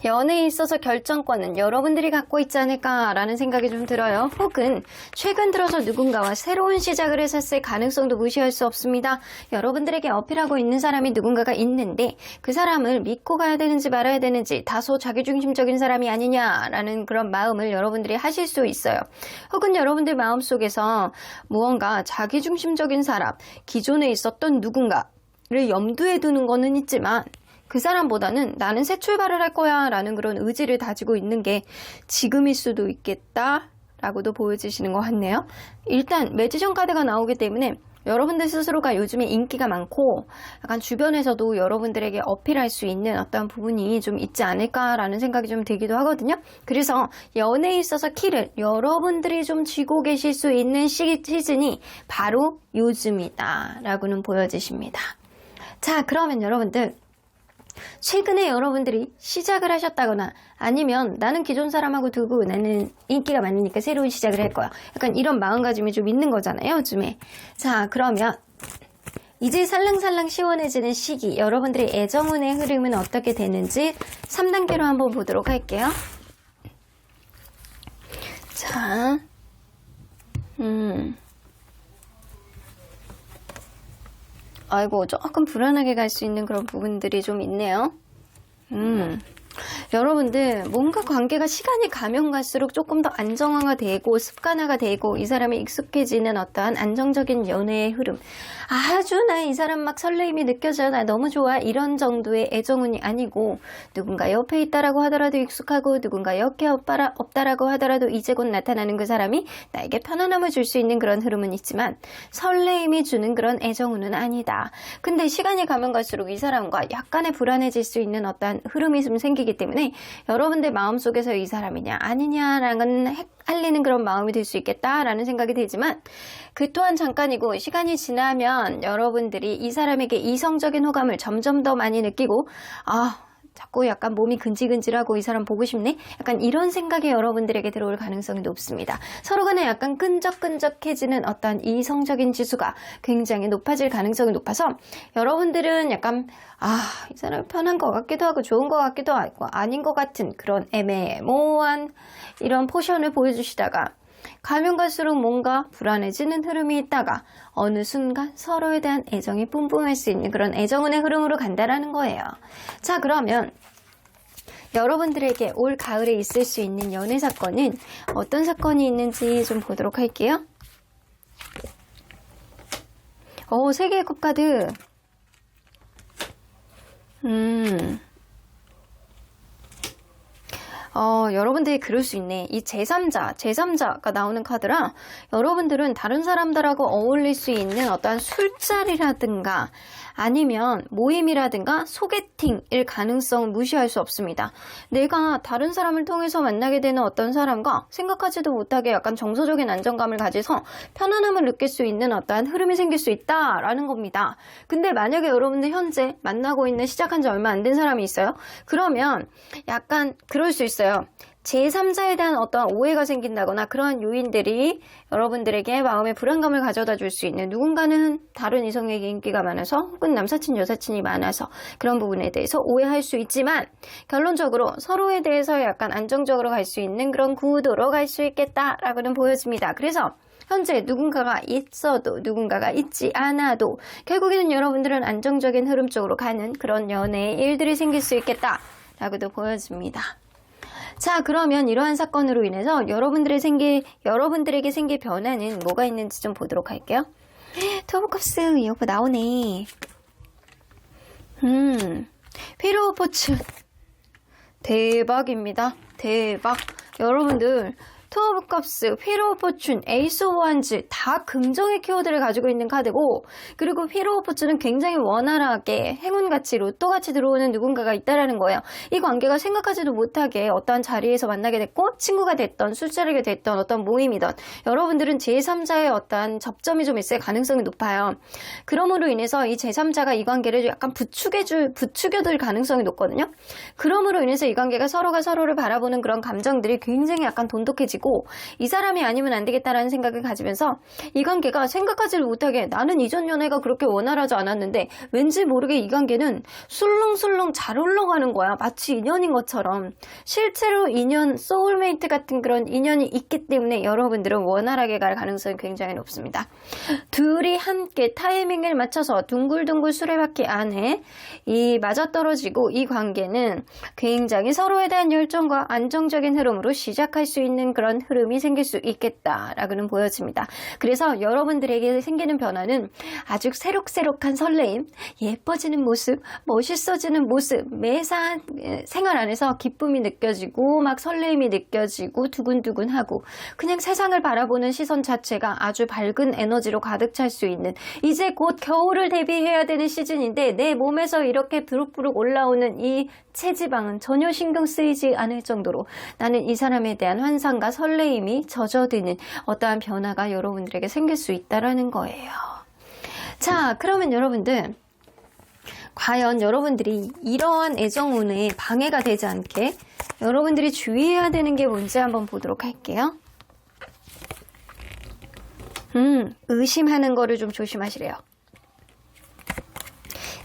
연애에 있어서 결정권은 여러분들이 갖고 있지 않을까라는 생각이 좀 들어요. 혹은 최근 들어서 누군가와 새로운 시작을 했었을 가능성도 무시할 수 없습니다. 여러분들에게 어필하고 있는 사람이 누군가가 있는데 그 사람을 믿고 가야 되는지 말아야 되는지 다소 자기중심적인 사람이 아니냐라는 그런 마음을 여러분들이 하실 수 있어요. 혹은 여러분들 마음속에서 무언가 자기중심적인 사람, 기존에 있었던 누군가를 염두에 두는 거는 있지만 그 사람보다는 나는 새 출발을 할 거야 라는 그런 의지를 다지고 있는 게 지금일 수도 있겠다 라고도 보여지시는 것 같네요. 일단 매지션 카드가 나오기 때문에 여러분들 스스로가 요즘에 인기가 많고 약간 주변에서도 여러분들에게 어필할 수 있는 어떤 부분이 좀 있지 않을까라는 생각이 좀 들기도 하거든요. 그래서 연애에 있어서 키를 여러분들이 좀 쥐고 계실 수 있는 시즌이 바로 요즘이다 라고는 보여지십니다. 자, 그러면 여러분들 최근에 여러분들이 시작을 하셨다거나 아니면 나는 기존 사람하고 두고 나는 인기가 많으니까 새로운 시작을 할 거야. 약간 이런 마음가짐이 좀 있는 거잖아요, 요즘에. 자, 그러면 이제 살랑살랑 시원해지는 시기, 여러분들의 애정운의 흐름은 어떻게 되는지 3단계로 한번 보도록 할게요. 자, 아이고, 조금 불안하게 갈 수 있는 그런 부분들이 좀 있네요. 여러분들 뭔가 관계가 시간이 가면 갈수록 조금 더 안정화가 되고 습관화가 되고 이 사람이 익숙해지는 어떠한 안정적인 연애의 흐름, 아주 나 이 사람 막 설레임이 느껴져, 나 너무 좋아, 이런 정도의 애정운이 아니고 누군가 옆에 있다라고 하더라도 익숙하고 누군가 옆에 없다라고 하더라도 이제 곧 나타나는 그 사람이 나에게 편안함을 줄 수 있는 그런 흐름은 있지만 설레임이 주는 그런 애정운은 아니다. 근데 시간이 가면 갈수록 이 사람과 약간의 불안해질 수 있는 어떠한 흐름이 좀 생기기 때문에 여러분들 마음속에서 이 사람이냐 아니냐라는 헷갈리는 그런 마음이 들 수 있겠다라는 생각이 들지만 그 또한 잠깐이고, 시간이 지나면 여러분들이 이 사람에게 이성적인 호감을 점점 더 많이 느끼고, 자꾸 약간 몸이 근질근질하고 이 사람 보고 싶네? 약간 이런 생각이 여러분들에게 들어올 가능성이 높습니다. 서로 간에 약간 끈적끈적해지는 어떤 이성적인 지수가 굉장히 높아질 가능성이 높아서 여러분들은 약간 이 사람 편한 것 같기도 하고 좋은 것 같기도 하고 아닌 것 같은 그런 애매모호한 이런 포션을 보여주시다가 가면 갈수록 뭔가 불안해지는 흐름이 있다가 어느 순간 서로에 대한 애정이 뿜뿜할 수 있는 그런 애정운의 흐름으로 간다라는 거예요. 자, 그러면 여러분들에게 올 가을에 있을 수 있는 연애 사건은 어떤 사건이 있는지 좀 보도록 할게요. 3개의 컵 카드. 여러분들이 그럴 수 있네. 이 제3자가 나오는 카드라 여러분들은 다른 사람들하고 어울릴 수 있는 어떠한 술자리라든가 아니면 모임이라든가 소개팅일 가능성은 무시할 수 없습니다. 내가 다른 사람을 통해서 만나게 되는 어떤 사람과 생각하지도 못하게 약간 정서적인 안정감을 가져서 편안함을 느낄 수 있는 어떠한 흐름이 생길 수 있다라는 겁니다. 근데 만약에 여러분들 현재 만나고 있는 시작한 지 얼마 안 된 사람이 있어요? 그러면 약간 그럴 수 있어요. 제3자에 대한 어떤 오해가 생긴다거나 그러한 요인들이 여러분들에게 마음의 불안감을 가져다 줄 수 있는, 누군가는 다른 이성에게 인기가 많아서 혹은 남사친 여사친이 많아서 그런 부분에 대해서 오해할 수 있지만 결론적으로 서로에 대해서 약간 안정적으로 갈 수 있는 그런 구도로 갈 수 있겠다라고는 보여집니다. 그래서 현재 누군가가 있어도 누군가가 있지 않아도 결국에는 여러분들은 안정적인 흐름 쪽으로 가는 그런 연애의 일들이 생길 수 있겠다라고도 보여집니다. 자, 그러면 이러한 사건으로 인해서 여러분들에게 생길 변화는 뭐가 있는지 좀 보도록 할게요. 투어컵스 이거 나오네. 휠 오브 포춘. 대박입니다. 대박. 여러분들 투어 오브 컵스, 휠 오브 포춘, 에이스 오브 원즈 다 긍정의 키워드를 가지고 있는 카드고, 그리고 휠 오브 포춘은 굉장히 원활하게 행운같이 로또같이 들어오는 누군가가 있다라는 거예요. 이 관계가 생각하지도 못하게 어떠한 자리에서 만나게 됐고 친구가 됐던 술자리가 됐던 어떤 모임이던 여러분들은 제3자의 어떠한 접점이 좀 있을 가능성이 높아요. 그러므로 인해서 이 제3자가 이 관계를 약간 부추겨둘 가능성이 높거든요. 그러므로 인해서 이 관계가 서로가 서로를 바라보는 그런 감정들이 굉장히 약간 돈독해지고 이 사람이 아니면 안 되겠다라는 생각을 가지면서 이 관계가 생각하지를 못하게, 나는 이전 연애가 그렇게 원활하지 않았는데 왠지 모르게 이 관계는 술렁술렁 잘 흘러가는 거야. 마치 인연인 것처럼. 실제로 인연, 소울메이트 같은 그런 인연이 있기 때문에 여러분들은 원활하게 갈 가능성이 굉장히 높습니다. 둘이 함께 타이밍을 맞춰서 둥글둥글 수레바퀴 안에 이 맞아떨어지고 이 관계는 굉장히 서로에 대한 열정과 안정적인 흐름으로 시작할 수 있는 그런 흐름이 생길 수 있겠다라고는 보여집니다. 그래서 여러분들에게 생기는 변화는 아주 새록새록한 설레임, 예뻐지는 모습, 멋있어지는 모습, 매사한 생활 안에서 기쁨이 느껴지고 막 설레임이 느껴지고 두근두근하고 그냥 세상을 바라보는 시선 자체가 아주 밝은 에너지로 가득 찰 수 있는, 이제 곧 겨울을 대비해야 되는 시즌인데 내 몸에서 이렇게 부룩부룩 올라오는 이 체지방은 전혀 신경 쓰이지 않을 정도로 나는 이 사람에 대한 환상과 설레임이 젖어드는 어떠한 변화가 여러분들에게 생길 수 있다라는 거예요. 자, 그러면 여러분들 과연 여러분들이 이러한 애정운에 방해가 되지 않게 여러분들이 주의해야 되는 게 뭔지 한번 보도록 할게요. 의심하는 거를 좀 조심하시래요.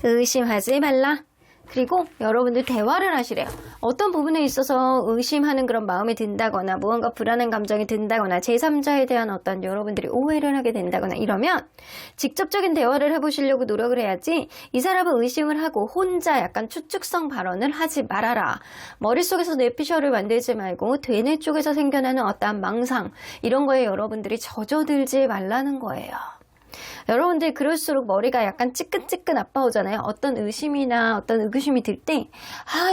의심하지 말라. 그리고 여러분들 대화를 하시래요. 어떤 부분에 있어서 의심하는 그런 마음이 든다거나 무언가 불안한 감정이 든다거나 제3자에 대한 어떤 여러분들이 오해를 하게 된다거나 이러면 직접적인 대화를 해보시려고 노력을 해야지 이 사람은 의심을 하고 혼자 약간 추측성 발언을 하지 말아라. 머릿속에서 뇌피셜을 만들지 말고 되뇌 쪽에서 생겨나는 어떠한 망상 이런 거에 여러분들이 젖어들지 말라는 거예요. 여러분들 그럴수록 머리가 약간 찌끈찌끈 아파오잖아요. 어떤 의심이나 어떤 의구심이 들 때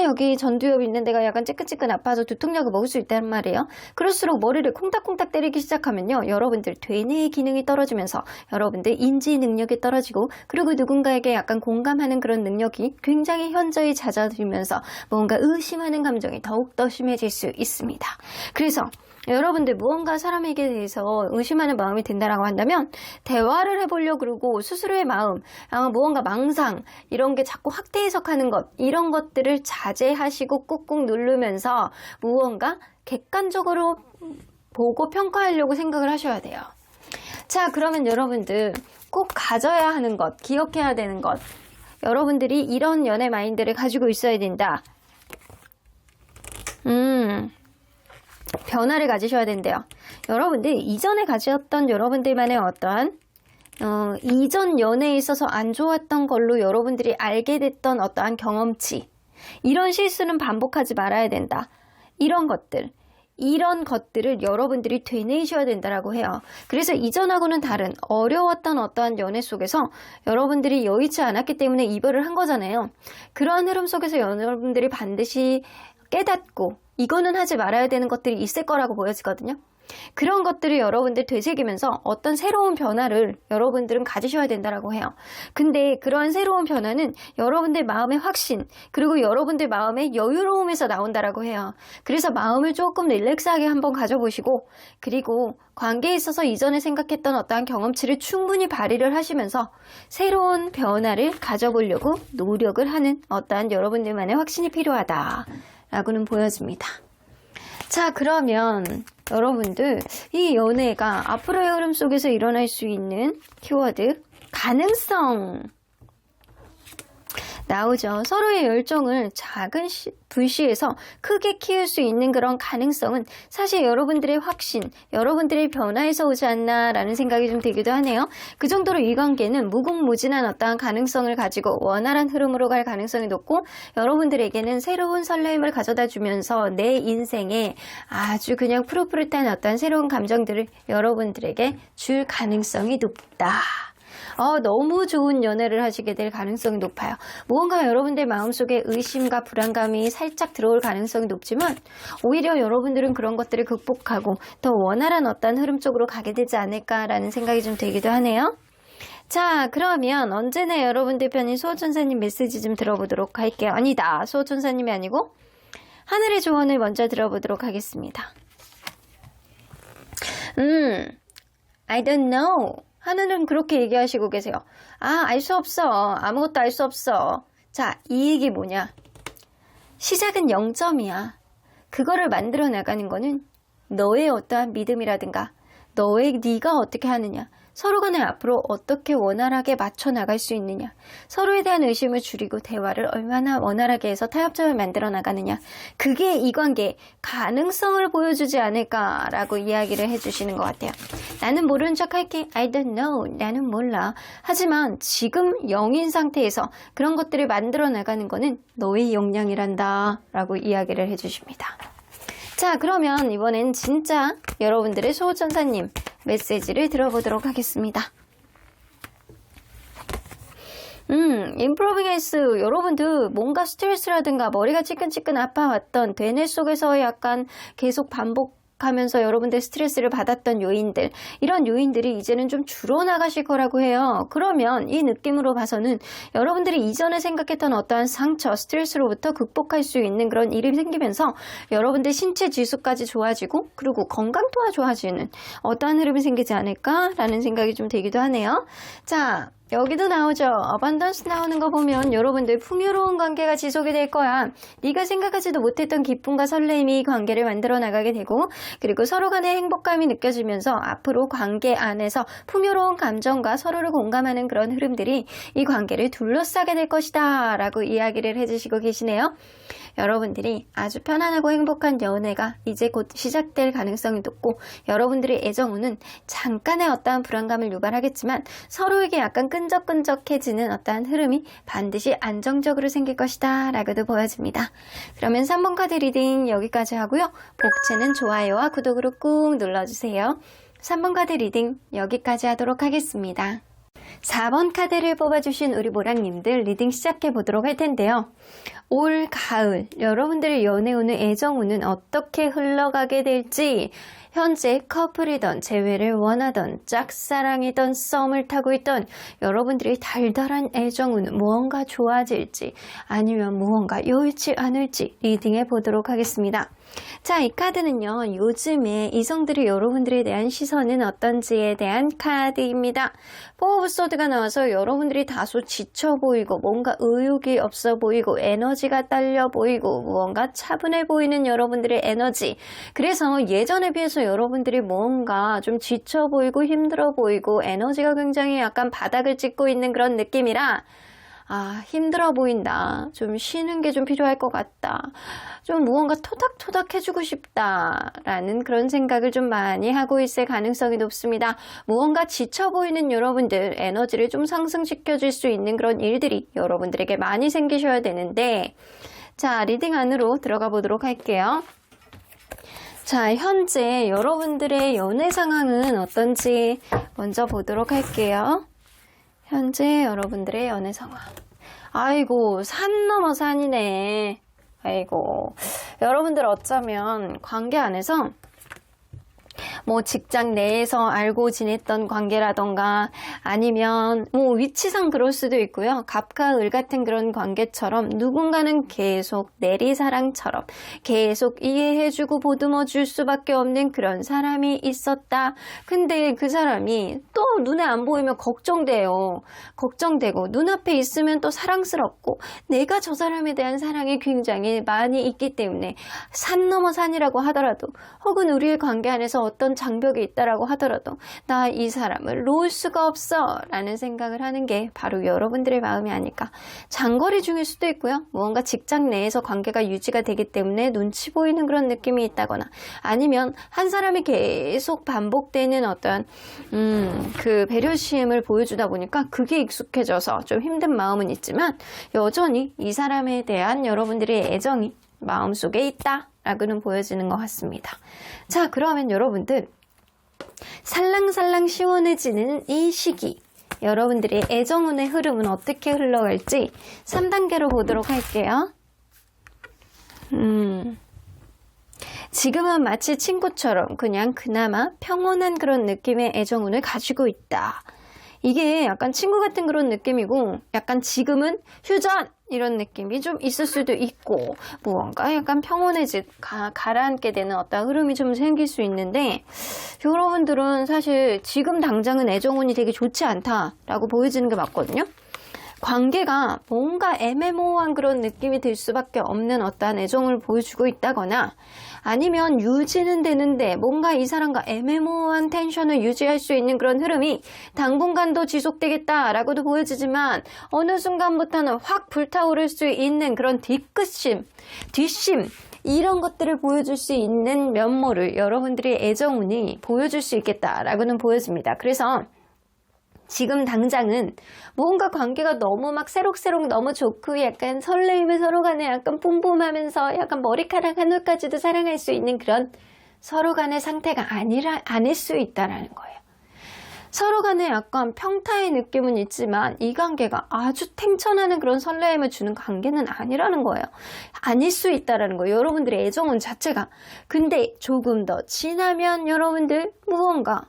여기 전두엽 있는 데가 약간 찌끈찌끈 아파서 두통약을 먹을 수 있단 말이에요. 그럴수록 머리를 콩닥콩닥 때리기 시작하면요. 여러분들 되뇌의 기능이 떨어지면서 여러분들 인지 능력이 떨어지고 그리고 누군가에게 약간 공감하는 그런 능력이 굉장히 현저히 잦아들면서 뭔가 의심하는 감정이 더욱더 심해질 수 있습니다. 그래서 여러분들 무언가 사람에게 대해서 의심하는 마음이 든다라고 한다면 대화를 해보려고 그러고 스스로의 마음, 무언가 망상 이런 게 자꾸 확대 해석하는 것 이런 것들을 자제하시고 꾹꾹 누르면서 무언가 객관적으로 보고 평가하려고 생각을 하셔야 돼요. 자, 그러면 여러분들 꼭 가져야 하는 것, 기억해야 되는 것 여러분들이 이런 연애 마인드를 가지고 있어야 된다. 변화를 가지셔야 된대요. 여러분들 이전에 가졌던 여러분들만의 어떠한 이전 연애에 있어서 안 좋았던 걸로 여러분들이 알게 됐던 어떠한 경험치 이런 실수는 반복하지 말아야 된다. 이런 것들을 여러분들이 되뇌이셔야 된다라고 해요. 그래서 이전하고는 다른 어려웠던 어떠한 연애 속에서 여러분들이 여의치 않았기 때문에 이별을 한 거잖아요. 그러한 흐름 속에서 여러분들이 반드시 깨닫고 이거는 하지 말아야 되는 것들이 있을 거라고 보여지거든요. 그런 것들을 여러분들 되새기면서 어떤 새로운 변화를 여러분들은 가지셔야 된다라고 해요. 근데 그러한 새로운 변화는 여러분들 마음의 확신 그리고 여러분들 마음의 여유로움에서 나온다라고 해요. 그래서 마음을 조금 릴렉스하게 한번 가져보시고 그리고 관계에 있어서 이전에 생각했던 어떠한 경험치를 충분히 발휘를 하시면서 새로운 변화를 가져보려고 노력을 하는 어떠한 여러분들만의 확신이 필요하다라고는 보여집니다. 자, 그러면 여러분들 이 연애가 앞으로의 흐름 속에서 일어날 수 있는 키워드 가능성 나오죠. 서로의 열정을 작은 불씨에서 크게 키울 수 있는 그런 가능성은 사실 여러분들의 확신, 여러분들의 변화에서 오지 않나라는 생각이 좀 들기도 하네요. 그 정도로 이 관계는 무궁무진한 어떠한 가능성을 가지고 원활한 흐름으로 갈 가능성이 높고 여러분들에게는 새로운 설렘을 가져다 주면서 내 인생에 아주 그냥 푸릇푸릇한 어떠한 새로운 감정들을 여러분들에게 줄 가능성이 높다. 너무 좋은 연애를 하시게 될 가능성이 높아요. 무언가 여러분들 마음속에 의심과 불안감이 살짝 들어올 가능성이 높지만 오히려 여러분들은 그런 것들을 극복하고 더 원활한 어떤 흐름 쪽으로 가게 되지 않을까라는 생각이 좀 들기도 하네요. 자, 그러면 언제나 여러분들 편인 수호천사님 메시지 좀 들어보도록 할게요. 아니다, 수호천사님이 아니고 하늘의 조언을 먼저 들어보도록 하겠습니다. I don't know. 하늘은 그렇게 얘기하시고 계세요. 알 수 없어. 아무것도 알 수 없어. 자, 이 얘기 뭐냐? 시작은 0점이야. 그거를 만들어 나가는 거는 너의 어떠한 믿음이라든가 네가 어떻게 하느냐, 서로 간에 앞으로 어떻게 원활하게 맞춰 나갈 수 있느냐, 서로에 대한 의심을 줄이고 대화를 얼마나 원활하게 해서 타협점을 만들어 나가느냐, 그게 이 관계의 가능성을 보여주지 않을까라고 이야기를 해주시는 것 같아요. 나는 모르는 척 할게. I don't know. 나는 몰라. 하지만 지금 0인 상태에서 그런 것들을 만들어 나가는 거는 너의 역량이란다 라고 이야기를 해주십니다. 자, 그러면 이번엔 진짜 여러분들의 수호천사님 메시지를 들어보도록 하겠습니다. 임프로빙에스 여러분들 뭔가 스트레스라든가 머리가 찌끈찌끈 아파왔던 되뇌 속에서 약간 계속 반복하면서 여러분들 스트레스를 받았던 요인들, 이런 요인들이 이제는 좀 줄어나가실 거라고 해요. 그러면 이 느낌으로 봐서는 여러분들이 이전에 생각했던 어떠한 상처, 스트레스로부터 극복할 수 있는 그런 일이 생기면서 여러분들 신체 지수까지 좋아지고 그리고 건강 또한 좋아지는 어떠한 흐름이 생기지 않을까라는 생각이 좀 들기도 하네요. 자, 여기도 나오죠. 어반던스 나오는 거 보면 여러분들 풍요로운 관계가 지속이 될 거야. 네가 생각하지도 못했던 기쁨과 설렘이 이 관계를 만들어 나가게 되고, 그리고 서로 간의 행복감이 느껴지면서 앞으로 관계 안에서 풍요로운 감정과 서로를 공감하는 그런 흐름들이 이 관계를 둘러싸게 될 것이다 라고 이야기를 해주시고 계시네요. 여러분들이 아주 편안하고 행복한 연애가 이제 곧 시작될 가능성이 높고, 여러분들의 애정운은 잠깐의 어떠한 불안감을 유발하겠지만 서로에게 약간 끈적끈적해지는 어떠한 흐름이 반드시 안정적으로 생길 것이다 라고도 보여집니다. 그러면 3번 카드 리딩 여기까지 하고요. 복채는 좋아요와 구독으로 꾹 눌러주세요. 3번 카드 리딩 여기까지 하도록 하겠습니다. 4번 카드를 뽑아주신 우리 모랑님들 리딩 시작해 보도록 할 텐데요. 올 가을 여러분들의 연애운은 애정운은 어떻게 흘러가게 될지, 현재 커플이던 재회를 원하던 짝사랑이던 썸을 타고 있던 여러분들의 달달한 애정운은 무언가 좋아질지 아니면 무언가 여의치 않을지 리딩해 보도록 하겠습니다. 자, 이 카드는요, 요즘에 이성들이 여러분들에 대한 시선은 어떤지에 대한 카드입니다. 포 오브 소드가 나와서 여러분들이 다소 지쳐 보이고 뭔가 의욕이 없어 보이고 에너지가 딸려 보이고 무언가 차분해 보이는 여러분들의 에너지, 그래서 예전에 비해서 여러분들이 뭔가 좀 지쳐 보이고 힘들어 보이고 에너지가 굉장히 약간 바닥을 찍고 있는 그런 느낌이라, 아, 힘들어 보인다. 좀 쉬는 게 좀 필요할 것 같다. 좀 무언가 토닥토닥 해주고 싶다라는 그런 생각을 좀 많이 하고 있을 가능성이 높습니다. 무언가 지쳐 보이는 여러분들 에너지를 좀 상승시켜 줄 수 있는 그런 일들이 여러분들에게 많이 생기셔야 되는데, 자, 리딩 안으로 들어가 보도록 할게요. 자, 현재 여러분들의 연애 상황은 어떤지 먼저 보도록 할게요. 현재 여러분들의 연애 상황. 아이고, 산 넘어 산이네. 아이고, 여러분들 어쩌면 관계 안에서 뭐 직장 내에서 알고 지냈던 관계라던가 아니면 뭐 위치상 그럴 수도 있고요. 갑과 을 같은 그런 관계처럼 누군가는 계속 내리사랑처럼 계속 이해해주고 보듬어줄 수밖에 없는 그런 사람이 있었다. 근데 그 사람이 또 눈에 안 보이면 걱정돼요. 걱정되고 눈앞에 있으면 또 사랑스럽고 내가 저 사람에 대한 사랑이 굉장히 많이 있기 때문에 산 넘어 산이라고 하더라도, 혹은 우리의 관계 안에서 어떤 장벽이 있다라고 하더라도 나 이 사람을 놓을 수가 없어 라는 생각을 하는 게 바로 여러분들의 마음이 아닐까. 장거리 중일 수도 있고요. 무언가 직장 내에서 관계가 유지가 되기 때문에 눈치 보이는 그런 느낌이 있다거나, 아니면 한 사람이 계속 반복되는 어떤 그 배려심을 보여주다 보니까 그게 익숙해져서 좀 힘든 마음은 있지만 여전히 이 사람에 대한 여러분들의 애정이 마음속에 있다 라고는 보여지는 것 같습니다. 자, 그러면 여러분들 살랑살랑 시원해지는 이 시기, 여러분들의 애정운의 흐름은 어떻게 흘러갈지 3단계로 보도록 할게요. 지금은 마치 친구처럼 그냥 그나마 평온한 그런 느낌의 애정운을 가지고 있다. 이게 약간 친구 같은 그런 느낌이고, 약간 지금은 휴전! 이런 느낌이 좀 있을 수도 있고, 무언가 약간 가라앉게 되는 어떤 흐름이 좀 생길 수 있는데, 여러분들은 사실 지금 당장은 애정운이 되게 좋지 않다라고 보여지는 게 맞거든요. 관계가 뭔가 애매모호한 그런 느낌이 들 수밖에 없는 어떠한 애정을 보여주고 있다거나, 아니면 유지는 되는데 뭔가 이 사람과 애매모호한 텐션을 유지할 수 있는 그런 흐름이 당분간도 지속되겠다라고도 보여지지만, 어느 순간부터는 확 불타오를 수 있는 그런 뒷심, 이런 것들을 보여줄 수 있는 면모를 여러분들의 애정운이 보여줄 수 있겠다라고는 보여집니다. 그래서 지금 당장은 뭔가 관계가 너무 막 새록새록 너무 좋고 약간 설레임을 서로 간에 약간 뿜뿜하면서 약간 머리카락 한 올까지도 사랑할 수 있는 그런 서로 간의 상태가 아닐 수 있다라는 거예요. 서로 간에 약간 평타의 느낌은 있지만 이 관계가 아주 탱천하는 그런 설레임을 주는 관계는 아니라는 거예요. 아닐 수 있다라는 거예요. 여러분들의 애정운 자체가. 근데 조금 더 지나면 여러분들 무언가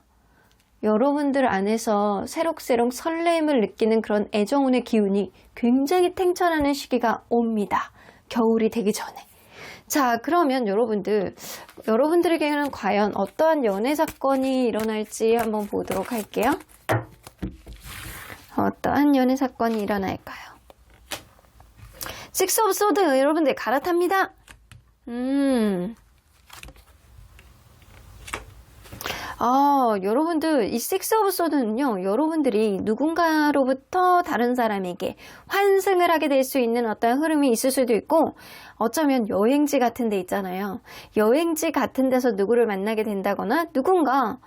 여러분들 안에서 새록새록 설렘을 느끼는 그런 애정운의 기운이 굉장히 탱천하는 시기가 옵니다. 겨울이 되기 전에. 자, 그러면 여러분들에게는 과연 어떠한 연애 사건이 일어날지 한번 보도록 할게요. 어떠한 연애 사건이 일어날까요? 식스 오브 소드 여러분들 갈아탑니다. 여러분들 이 식스 오브 소드는요, 여러분들이 누군가로부터 다른 사람에게 환승을 하게 될 수 있는 어떤 흐름이 있을 수도 있고, 어쩌면 여행지 같은 데 있잖아요. 여행지 같은 데서 누구를 만나게 된다거나, 누군가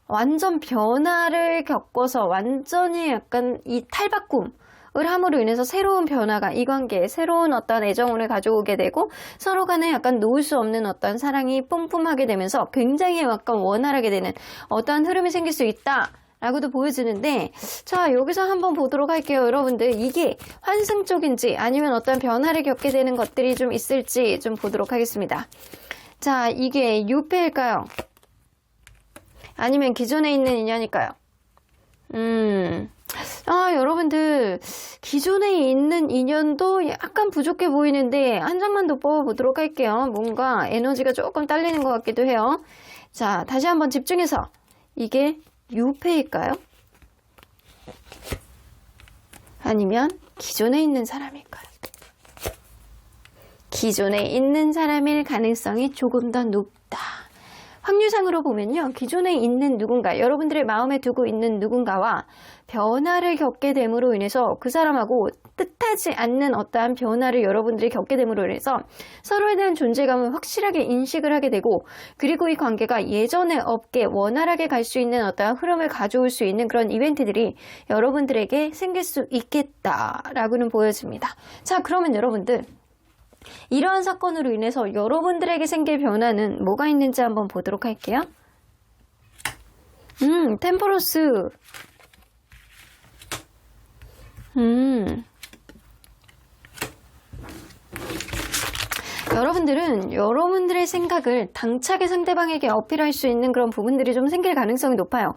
완전 변화를 겪어서 완전히 약간 이 탈바꿈 을 함으로 인해서 새로운 변화가 이 관계에 새로운 어떤 애정을 가져오게 되고, 서로 간에 약간 놓을 수 없는 어떤 사랑이 뿜뿜하게 되면서 굉장히 약간 원활하게 되는 어떠한 흐름이 생길 수 있다 라고도 보여지는데, 자, 여기서 한번 보도록 할게요. 여러분들, 이게 환승 쪽인지 아니면 어떤 변화를 겪게 되는 것들이 좀 있을지 좀 보도록 하겠습니다. 자, 이게 유패일까요? 아니면 기존에 있는 인연일까요? 여러분들, 기존에 있는 인연도 약간 부족해 보이는데, 한 장만 더 뽑아보도록 할게요. 뭔가 에너지가 조금 딸리는 것 같기도 해요. 자, 다시 한번 집중해서, 이게 유패일까요? 아니면 기존에 있는 사람일까요? 기존에 있는 사람일 가능성이 조금 더 높다. 확률상으로 보면요, 기존에 있는 누군가, 여러분들의 마음에 두고 있는 누군가와 변화를 겪게 됨으로 인해서 그 사람하고 뜻하지 않는 어떠한 변화를 여러분들이 겪게 됨으로 인해서 서로에 대한 존재감을 확실하게 인식을 하게 되고, 그리고 이 관계가 예전에 없게 원활하게 갈 수 있는 어떠한 흐름을 가져올 수 있는 그런 이벤트들이 여러분들에게 생길 수 있겠다라고는 보여집니다. 자, 그러면 여러분들, 이러한 사건으로 인해서 여러분들에게 생길 변화는 뭐가 있는지 한번 보도록 할게요. 템퍼런스. 여러분들은 여러분들의 생각을 당차게 상대방에게 어필할 수 있는 그런 부분들이 좀 생길 가능성이 높아요.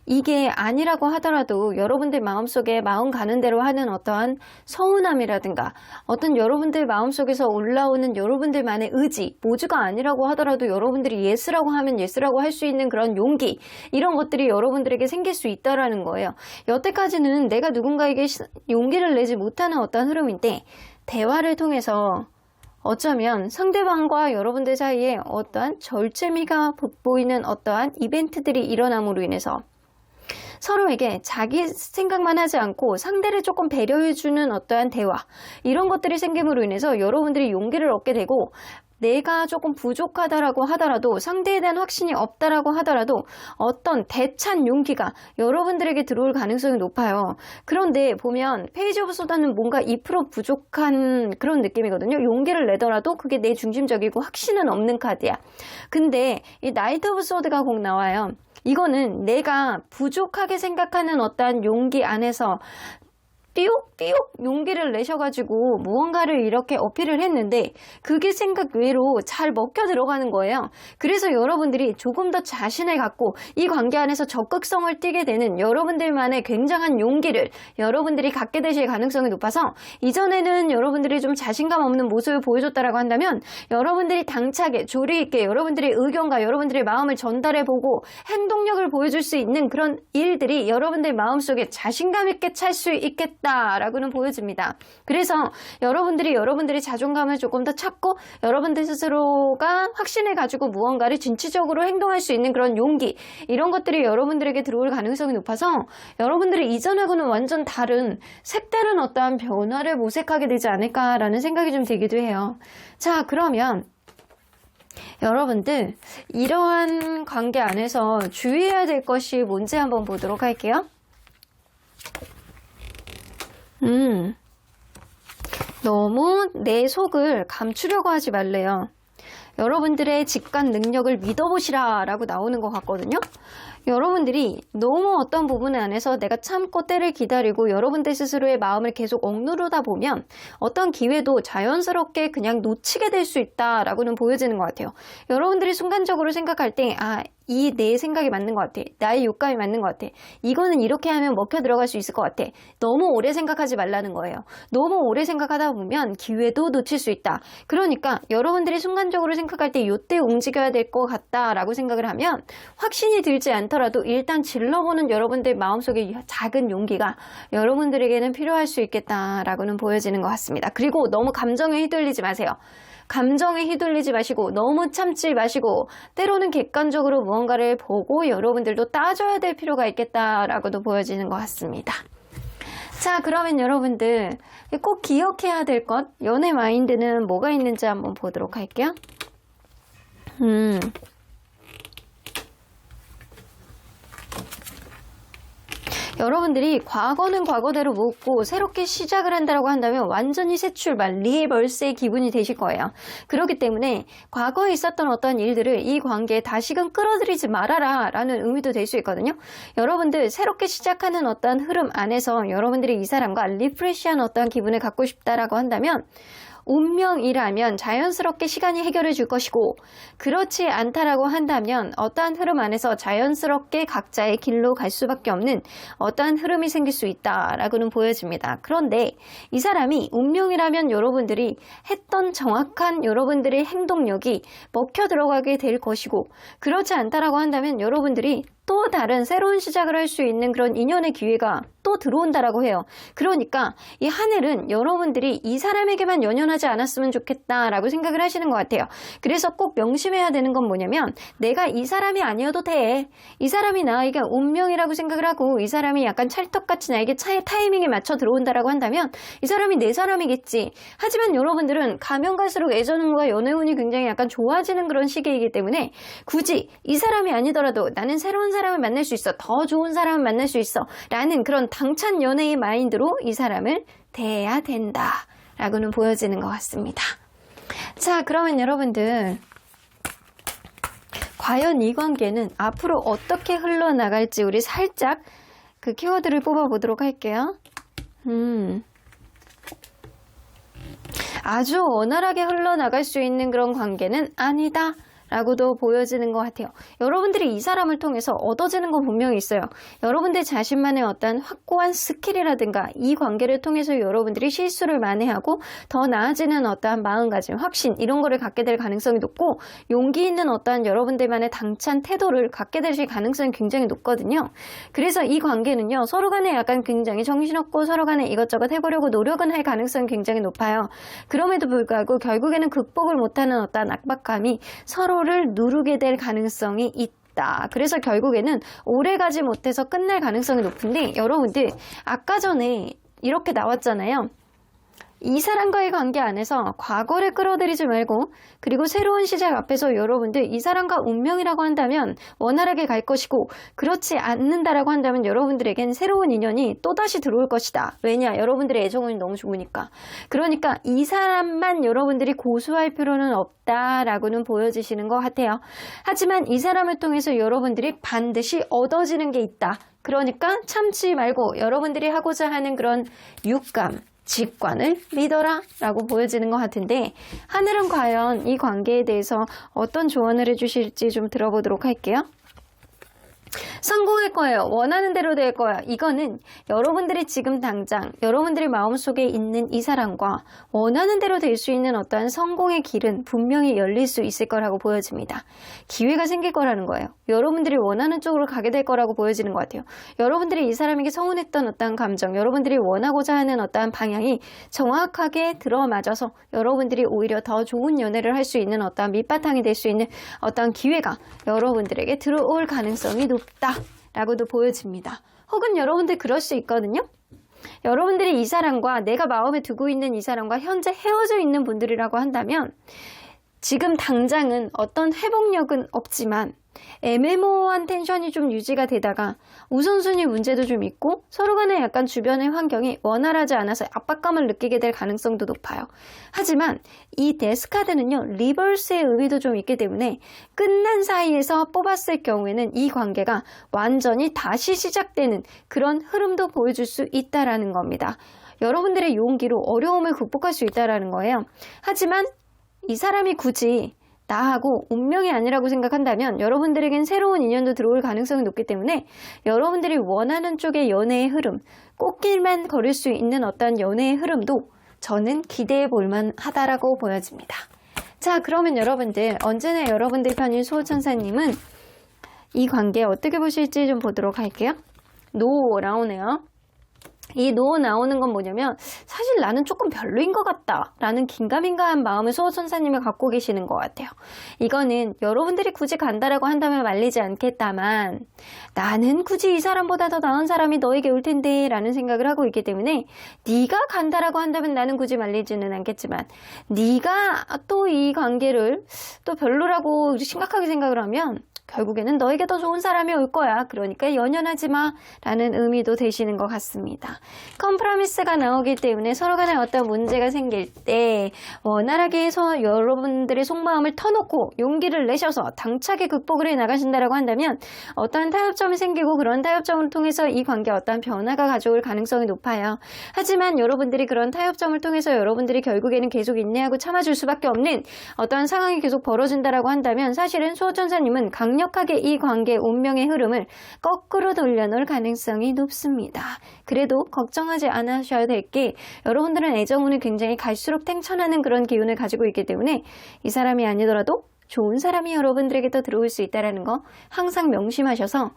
이게 아니라고 하더라도 여러분들 마음속에 마음 가는 대로 하는 어떠한 서운함이라든가 어떤 여러분들 마음속에서 올라오는 여러분들만의 의지, 모두가 아니라고 하더라도 여러분들이 예스라고 하면 예스라고 할 수 있는 그런 용기, 이런 것들이 여러분들에게 생길 수 있다라는 거예요. 여태까지는 내가 누군가에게 용기를 내지 못하는 어떤 흐름인데, 대화를 통해서 어쩌면 상대방과 여러분들 사이에 어떠한 절제미가 돋보이는 어떠한 이벤트들이 일어남으로 인해서 서로에게 자기 생각만 하지 않고 상대를 조금 배려해주는 어떠한 대화, 이런 것들이 생김으로 인해서 여러분들이 용기를 얻게 되고, 내가 조금 부족하다라고 하더라도, 상대에 대한 확신이 없다라고 하더라도 어떤 대찬 용기가 여러분들에게 들어올 가능성이 높아요. 그런데 보면 페이지 오브 소다는 뭔가 2% 부족한 그런 느낌이거든요. 용기를 내더라도 그게 내 중심적이고 확신은 없는 카드야. 근데 이 나이트 오브 소드가 꼭 나와요. 이거는 내가 부족하게 생각하는 어떠한 용기 안에서 삐옥삐옥 용기를 내셔가지고 무언가를 이렇게 어필을 했는데, 그게 생각 외로 잘 먹혀 들어가는 거예요. 그래서 여러분들이 조금 더 자신을 갖고 이 관계 안에서 적극성을 띠게 되는 여러분들만의 굉장한 용기를 여러분들이 갖게 되실 가능성이 높아서, 이전에는 여러분들이 좀 자신감 없는 모습을 보여줬다라고 한다면, 여러분들이 당차게 조리 있게 여러분들의 의견과 여러분들의 마음을 전달해보고 행동력을 보여줄 수 있는 그런 일들이 여러분들 마음속에 자신감 있게 찰 수 있겠다 라고는 보여집니다. 그래서 여러분들이 자존감을 조금 더 찾고 여러분들 스스로가 확신을 가지고 무언가를 진취적으로 행동할 수 있는 그런 용기, 이런 것들이 여러분들에게 들어올 가능성이 높아서 여러분들이 이전하고는 완전 다른 색다른 어떠한 변화를 모색하게 되지 않을까라는 생각이 좀 들기도 해요. 자, 그러면 여러분들, 이러한 관계 안에서 주의해야 될 것이 뭔지 한번 보도록 할게요. 너무 내 속을 감추려고 하지 말래요. 여러분들의 직관 능력을 믿어보시라 라고 나오는 것 같거든요. 여러분들이 너무 어떤 부분 안에서 내가 참고 때를 기다리고 여러분들 스스로의 마음을 계속 억누르다 보면 어떤 기회도 자연스럽게 그냥 놓치게 될 수 있다라고는 보여지는 것 같아요. 여러분들이 순간적으로 생각할 때, 이 내 생각이 맞는 것 같아. 나의 욕감이 맞는 것 같아. 이거는 이렇게 하면 먹혀 들어갈 수 있을 것 같아. 너무 오래 생각하지 말라는 거예요. 너무 오래 생각하다 보면 기회도 놓칠 수 있다. 그러니까 여러분들이 순간적으로 생각할 때 이때 움직여야 될 것 같다라고 생각을 하면, 확신이 들지 않더라도 않더라도 일단 질러보는 여러분들 마음속의 작은 용기가 여러분들에게는 필요할 수 있겠다라고는 보여지는 것 같습니다. 그리고 너무 감정에 휘둘리지 마세요. 감정에 휘둘리지 마시고 너무 참지 마시고 때로는 객관적으로 무언가를 보고 여러분들도 따져야 될 필요가 있겠다라고도 보여지는 것 같습니다. 자, 그러면 여러분들 꼭 기억해야 될 것, 연애 마인드는 뭐가 있는지 한번 보도록 할게요. 여러분들이 과거는 과거대로 묻고 새롭게 시작을 한다고 한다면 완전히 새 출발, 리버스의 기분이 되실 거예요. 그렇기 때문에 과거에 있었던 어떤 일들을 이 관계에 다시금 끌어들이지 말아라 라는 의미도 될 수 있거든요. 여러분들 새롭게 시작하는 어떤 흐름 안에서 여러분들이 이 사람과 리프레시한 어떤 기분을 갖고 싶다라고 한다면 운명이라면 자연스럽게 시간이 해결해 줄 것이고 그렇지 않다라고 한다면 어떠한 흐름 안에서 자연스럽게 각자의 길로 갈 수밖에 없는 어떠한 흐름이 생길 수 있다라고는 보여집니다. 그런데 이 사람이 운명이라면 여러분들이 했던 정확한 여러분들의 행동력이 먹혀 들어가게 될 것이고 그렇지 않다라고 한다면 여러분들이 또 다른 새로운 시작을 할 수 있는 그런 인연의 기회가 또 들어온다라고 해요. 그러니까 이 하늘은 여러분들이 이 사람에게만 연연하지 않았으면 좋겠다라고 생각을 하시는 것 같아요. 그래서 꼭 명심해야 되는 건 뭐냐면 내가 이 사람이 아니어도 돼. 이 사람이 나에게 운명이라고 생각을 하고 이 사람이 약간 찰떡같이 나에게 타이밍에 맞춰 들어온다라고 한다면 이 사람이 내 사람이겠지. 하지만 여러분들은 가면 갈수록 애정운과 연애운이 굉장히 약간 좋아지는 그런 시기이기 때문에 굳이 이 사람이 아니더라도 나는 새로운 사람을 만날 수 있어. 더 좋은 사람을 만날 수 있어. 라는 그런 당찬 연애의 마인드로 이 사람을 대해야 된다. 라고는 보여지는 것 같습니다. 자, 그러면 여러분들 과연 이 관계는 앞으로 어떻게 흘러나갈지 우리 살짝 그 키워드를 뽑아보도록 할게요. 아주 원활하게 흘러나갈 수 있는 그런 관계는 아니다. 라고도 보여지는 것 같아요. 여러분들이 이 사람을 통해서 얻어지는 건 분명히 있어요. 여러분들 자신만의 어떤 확고한 스킬이라든가 이 관계를 통해서 여러분들이 실수를 만회하고 더 나아지는 어떠한 마음가짐, 확신 이런 거를 갖게 될 가능성이 높고 용기 있는 어떠한 여러분들만의 당찬 태도를 갖게 되실 가능성이 굉장히 높거든요. 그래서 이 관계는요. 서로 간에 약간 굉장히 정신없고 서로 간에 이것저것 해보려고 노력은 할 가능성이 굉장히 높아요. 그럼에도 불구하고 결국에는 극복을 못하는 어떠한 압박감이 서로를 누르게 될 가능성이 있다. 그래서 결국에는 오래가지 못해서 끝날 가능성이 높은데 여러분들 아까 전에 이렇게 나왔잖아요. 이 사람과의 관계 안에서 과거를 끌어들이지 말고 그리고 새로운 시작 앞에서 여러분들 이 사람과 운명이라고 한다면 원활하게 갈 것이고 그렇지 않는다라고 한다면 여러분들에겐 새로운 인연이 또다시 들어올 것이다. 왜냐? 여러분들의 애정운이 너무 좋으니까. 그러니까 이 사람만 여러분들이 고수할 필요는 없다라고는 보여지시는 것 같아요. 하지만 이 사람을 통해서 여러분들이 반드시 얻어지는 게 있다. 그러니까 참지 말고 여러분들이 하고자 하는 그런 육감 직관을 믿어라 라고 보여지는 것 같은데 하늘은 과연 이 관계에 대해서 어떤 조언을 해주실지 좀 들어보도록 할게요. 성공할 거예요. 원하는 대로 될 거야. 이거는 여러분들이 지금 당장 여러분들의 마음속에 있는 이 사람과 원하는 대로 될 수 있는 어떠한 성공의 길은 분명히 열릴 수 있을 거라고 보여집니다. 기회가 생길 거라는 거예요. 여러분들이 원하는 쪽으로 가게 될 거라고 보여지는 것 같아요. 여러분들이 이 사람에게 서운했던 어떠한 감정, 여러분들이 원하고자 하는 어떠한 방향이 정확하게 들어맞아서 여러분들이 오히려 더 좋은 연애를 할 수 있는 어떠한 밑바탕이 될 수 있는 어떠한 기회가 여러분들에게 들어올 가능성이 높다 라고도 보여집니다. 혹은 여러분들 그럴 수 있거든요. 여러분들이 이 사람과 내가 마음에 두고 있는 이 사람과 현재 헤어져 있는 분들이라고 한다면 지금 당장은 어떤 회복력은 없지만 애매모호한 텐션이 좀 유지가 되다가 우선순위 문제도 좀 있고 서로 간에 약간 주변의 환경이 원활하지 않아서 압박감을 느끼게 될 가능성도 높아요. 하지만 이 데스카드는요. 리버스의 의미도 좀 있기 때문에 끝난 사이에서 뽑았을 경우에는 이 관계가 완전히 다시 시작되는 그런 흐름도 보여줄 수 있다라는 겁니다. 여러분들의 용기로 어려움을 극복할 수 있다라는 거예요. 하지만 이 사람이 굳이 나하고 운명이 아니라고 생각한다면 여러분들에겐 새로운 인연도 들어올 가능성이 높기 때문에 여러분들이 원하는 쪽의 연애의 흐름, 꽃길만 걸을 수 있는 어떤 연애의 흐름도 저는 기대해 볼 만하다라고 보여집니다. 자, 그러면 여러분들 언제나 여러분들 편인 수호천사님은 이 관계 어떻게 보실지 좀 보도록 할게요. 노 나오네요. 이 노 나오는 건 뭐냐면 사실 나는 조금 별로인 것 같다 라는 긴가민가한 마음을 수호천사님이 갖고 계시는 것 같아요. 이거는 여러분들이 굳이 간다라고 한다면 말리지 않겠다만 나는 굳이 이 사람보다 더 나은 사람이 너에게 올 텐데 라는 생각을 하고 있기 때문에 네가 간다라고 한다면 나는 굳이 말리지는 않겠지만 네가 또 이 관계를 또 별로라고 심각하게 생각을 하면 결국에는 너에게 더 좋은 사람이 올 거야. 그러니까 연연하지 마 라는 의미도 되시는 것 같습니다. 컴프로미스가 나오기 때문에 서로 간에 어떤 문제가 생길 때 원활하게 해서 여러분들의 속마음을 터놓고 용기를 내셔서 당차게 극복을 해 나가신다라고 한다면 어떠한 타협점이 생기고 그런 타협점을 통해서 이 관계에 어떠한 변화가 가져올 가능성이 높아요. 하지만 여러분들이 그런 타협점을 통해서 여러분들이 결국에는 계속 인내하고 참아줄 수밖에 없는 어떠한 상황이 계속 벌어진다라고 한다면 사실은 수호천사님은 강력하게 이 관계의 운명의 흐름을 거꾸로 돌려놓을 가능성이 높습니다. 그래도 걱정하지 않으셔야 될 게 여러분들은 애정운이 굉장히 갈수록 탱천하는 그런 기운을 가지고 있기 때문에 이 사람이 아니더라도 좋은 사람이 여러분들에게 또 들어올 수 있다는 거 항상 명심하셔서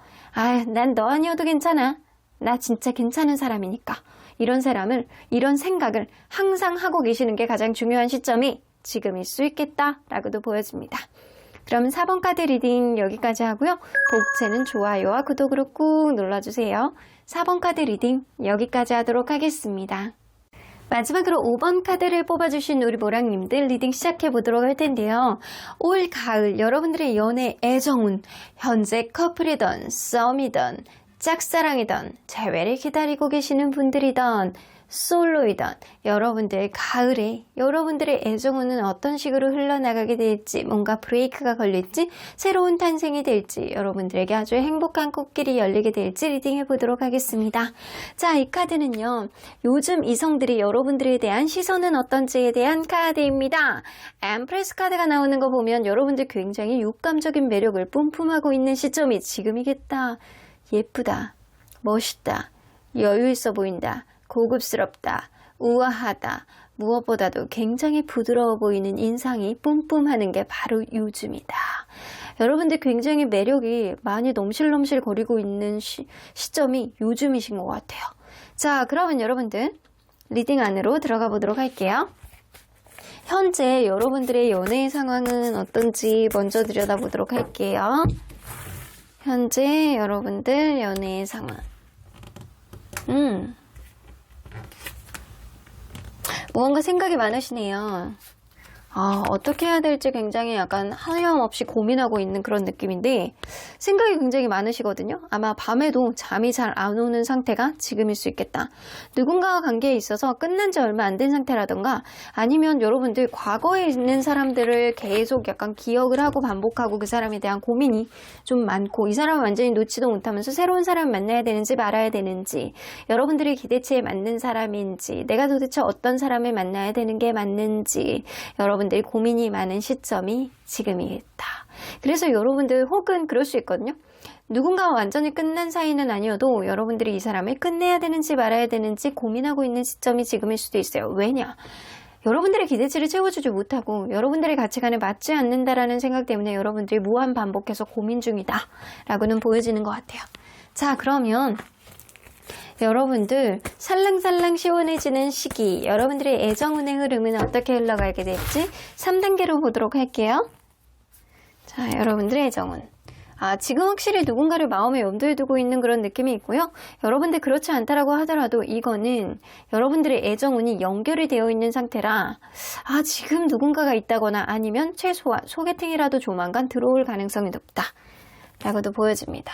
난 너 아니어도 괜찮아. 나 진짜 괜찮은 사람이니까. 이런 사람을, 이런 생각을 항상 하고 계시는 게 가장 중요한 시점이 지금일 수 있겠다라고도 보여집니다. 그럼 4번 카드 리딩 여기까지 하고요. 복채는 좋아요와 구독으로 꾹 눌러주세요. 4번 카드 리딩 여기까지 하도록 하겠습니다. 마지막으로 5번 카드를 뽑아주신 우리 모랑님들 리딩 시작해보도록 할 텐데요. 올 가을 여러분들의 연애 애정운, 현재 커플이던 썸이던 짝사랑이던 재회를 기다리고 계시는 분들이던 솔로이던 여러분들 가을에 여러분들의 애정운은 어떤 식으로 흘러나가게 될지 뭔가 브레이크가 걸릴지 새로운 탄생이 될지 여러분들에게 아주 행복한 꽃길이 열리게 될지 리딩해 보도록 하겠습니다. 자, 이 카드는요. 요즘 이성들이 여러분들에 대한 시선은 어떤지에 대한 카드입니다. 엠프레스 카드가 나오는 거 보면 여러분들 굉장히 육감적인 매력을 뿜뿜하고 있는 시점이 지금이겠다. 예쁘다. 멋있다. 여유 있어 보인다. 고급스럽다, 우아하다, 무엇보다도 굉장히 부드러워 보이는 인상이 뿜뿜하는 게 바로 요즘이다. 여러분들 굉장히 매력이 많이 넘실넘실 거리고 있는 시점이 요즘이신 것 같아요. 자, 그러면 여러분들 리딩 안으로 들어가 보도록 할게요. 현재 여러분들의 연애 상황은 어떤지 먼저 들여다보도록 할게요. 현재 여러분들 연애 상황. 무언가 생각이 많으시네요. 어떻게 해야 될지 굉장히 약간 하염없이 고민하고 있는 그런 느낌인데 생각이 굉장히 많으시거든요. 아마 밤에도 잠이 잘 안 오는 상태가 지금일 수 있겠다. 누군가와 관계에 있어서 끝난 지 얼마 안 된 상태라던가 아니면 여러분들 과거에 있는 사람들을 계속 약간 기억을 하고 반복하고 그 사람에 대한 고민이 좀 많고 이 사람을 완전히 놓지도 못하면서 새로운 사람을 만나야 되는지 말아야 되는지 여러분들의 기대치에 맞는 사람인지 내가 도대체 어떤 사람을 만나야 되는 게 맞는지 여러분들이 고민이 많은 시점이 지금이겠다. 그래서 여러분들 혹은 그럴 수 있거든요. 누군가와 완전히 끝난 사이는 아니어도 여러분들이 이 사람을 끝내야 되는지 말아야 되는지 고민하고 있는 시점이 지금일 수도 있어요. 왜냐? 여러분들의 기대치를 채워주지 못하고 여러분들의 가치관에 맞지 않는다라는 생각 때문에 여러분들이 무한 반복해서 고민 중이다 라고는 보여지는 것 같아요. 자, 그러면 여러분들 살랑살랑 시원해지는 시기 여러분들의 애정운의 흐름은 어떻게 흘러가게 될지 3단계로 보도록 할게요. 자, 여러분들의 애정운 지금 확실히 누군가를 마음에 염두에 두고 있는 그런 느낌이 있고요. 여러분들 그렇지 않다라고 하더라도 이거는 여러분들의 애정운이 연결이 되어 있는 상태라 지금 누군가가 있다거나 아니면 최소한 소개팅이라도 조만간 들어올 가능성이 높다 라고도 보여집니다.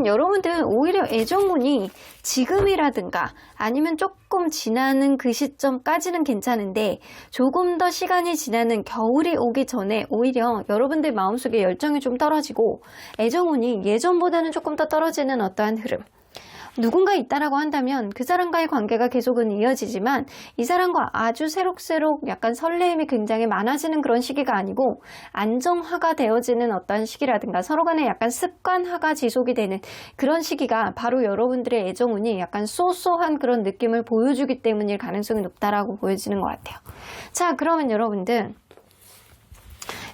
여러분들 오히려 애정운이 지금이라든가 아니면 조금 지나는 그 시점까지는 괜찮은데 조금 더 시간이 지나는 겨울이 오기 전에 오히려 여러분들 마음속에 열정이 좀 떨어지고 애정운이 예전보다는 조금 더 떨어지는 어떠한 흐름 누군가 있다라고 한다면 그 사람과의 관계가 계속은 이어지지만 이 사람과 아주 새록새록 약간 설레임이 굉장히 많아지는 그런 시기가 아니고 안정화가 되어지는 어떤 시기라든가 서로 간에 약간 습관화가 지속이 되는 그런 시기가 바로 여러분들의 애정운이 약간 쏘쏘한 그런 느낌을 보여주기 때문일 가능성이 높다라고 보여지는 것 같아요. 자, 그러면 여러분들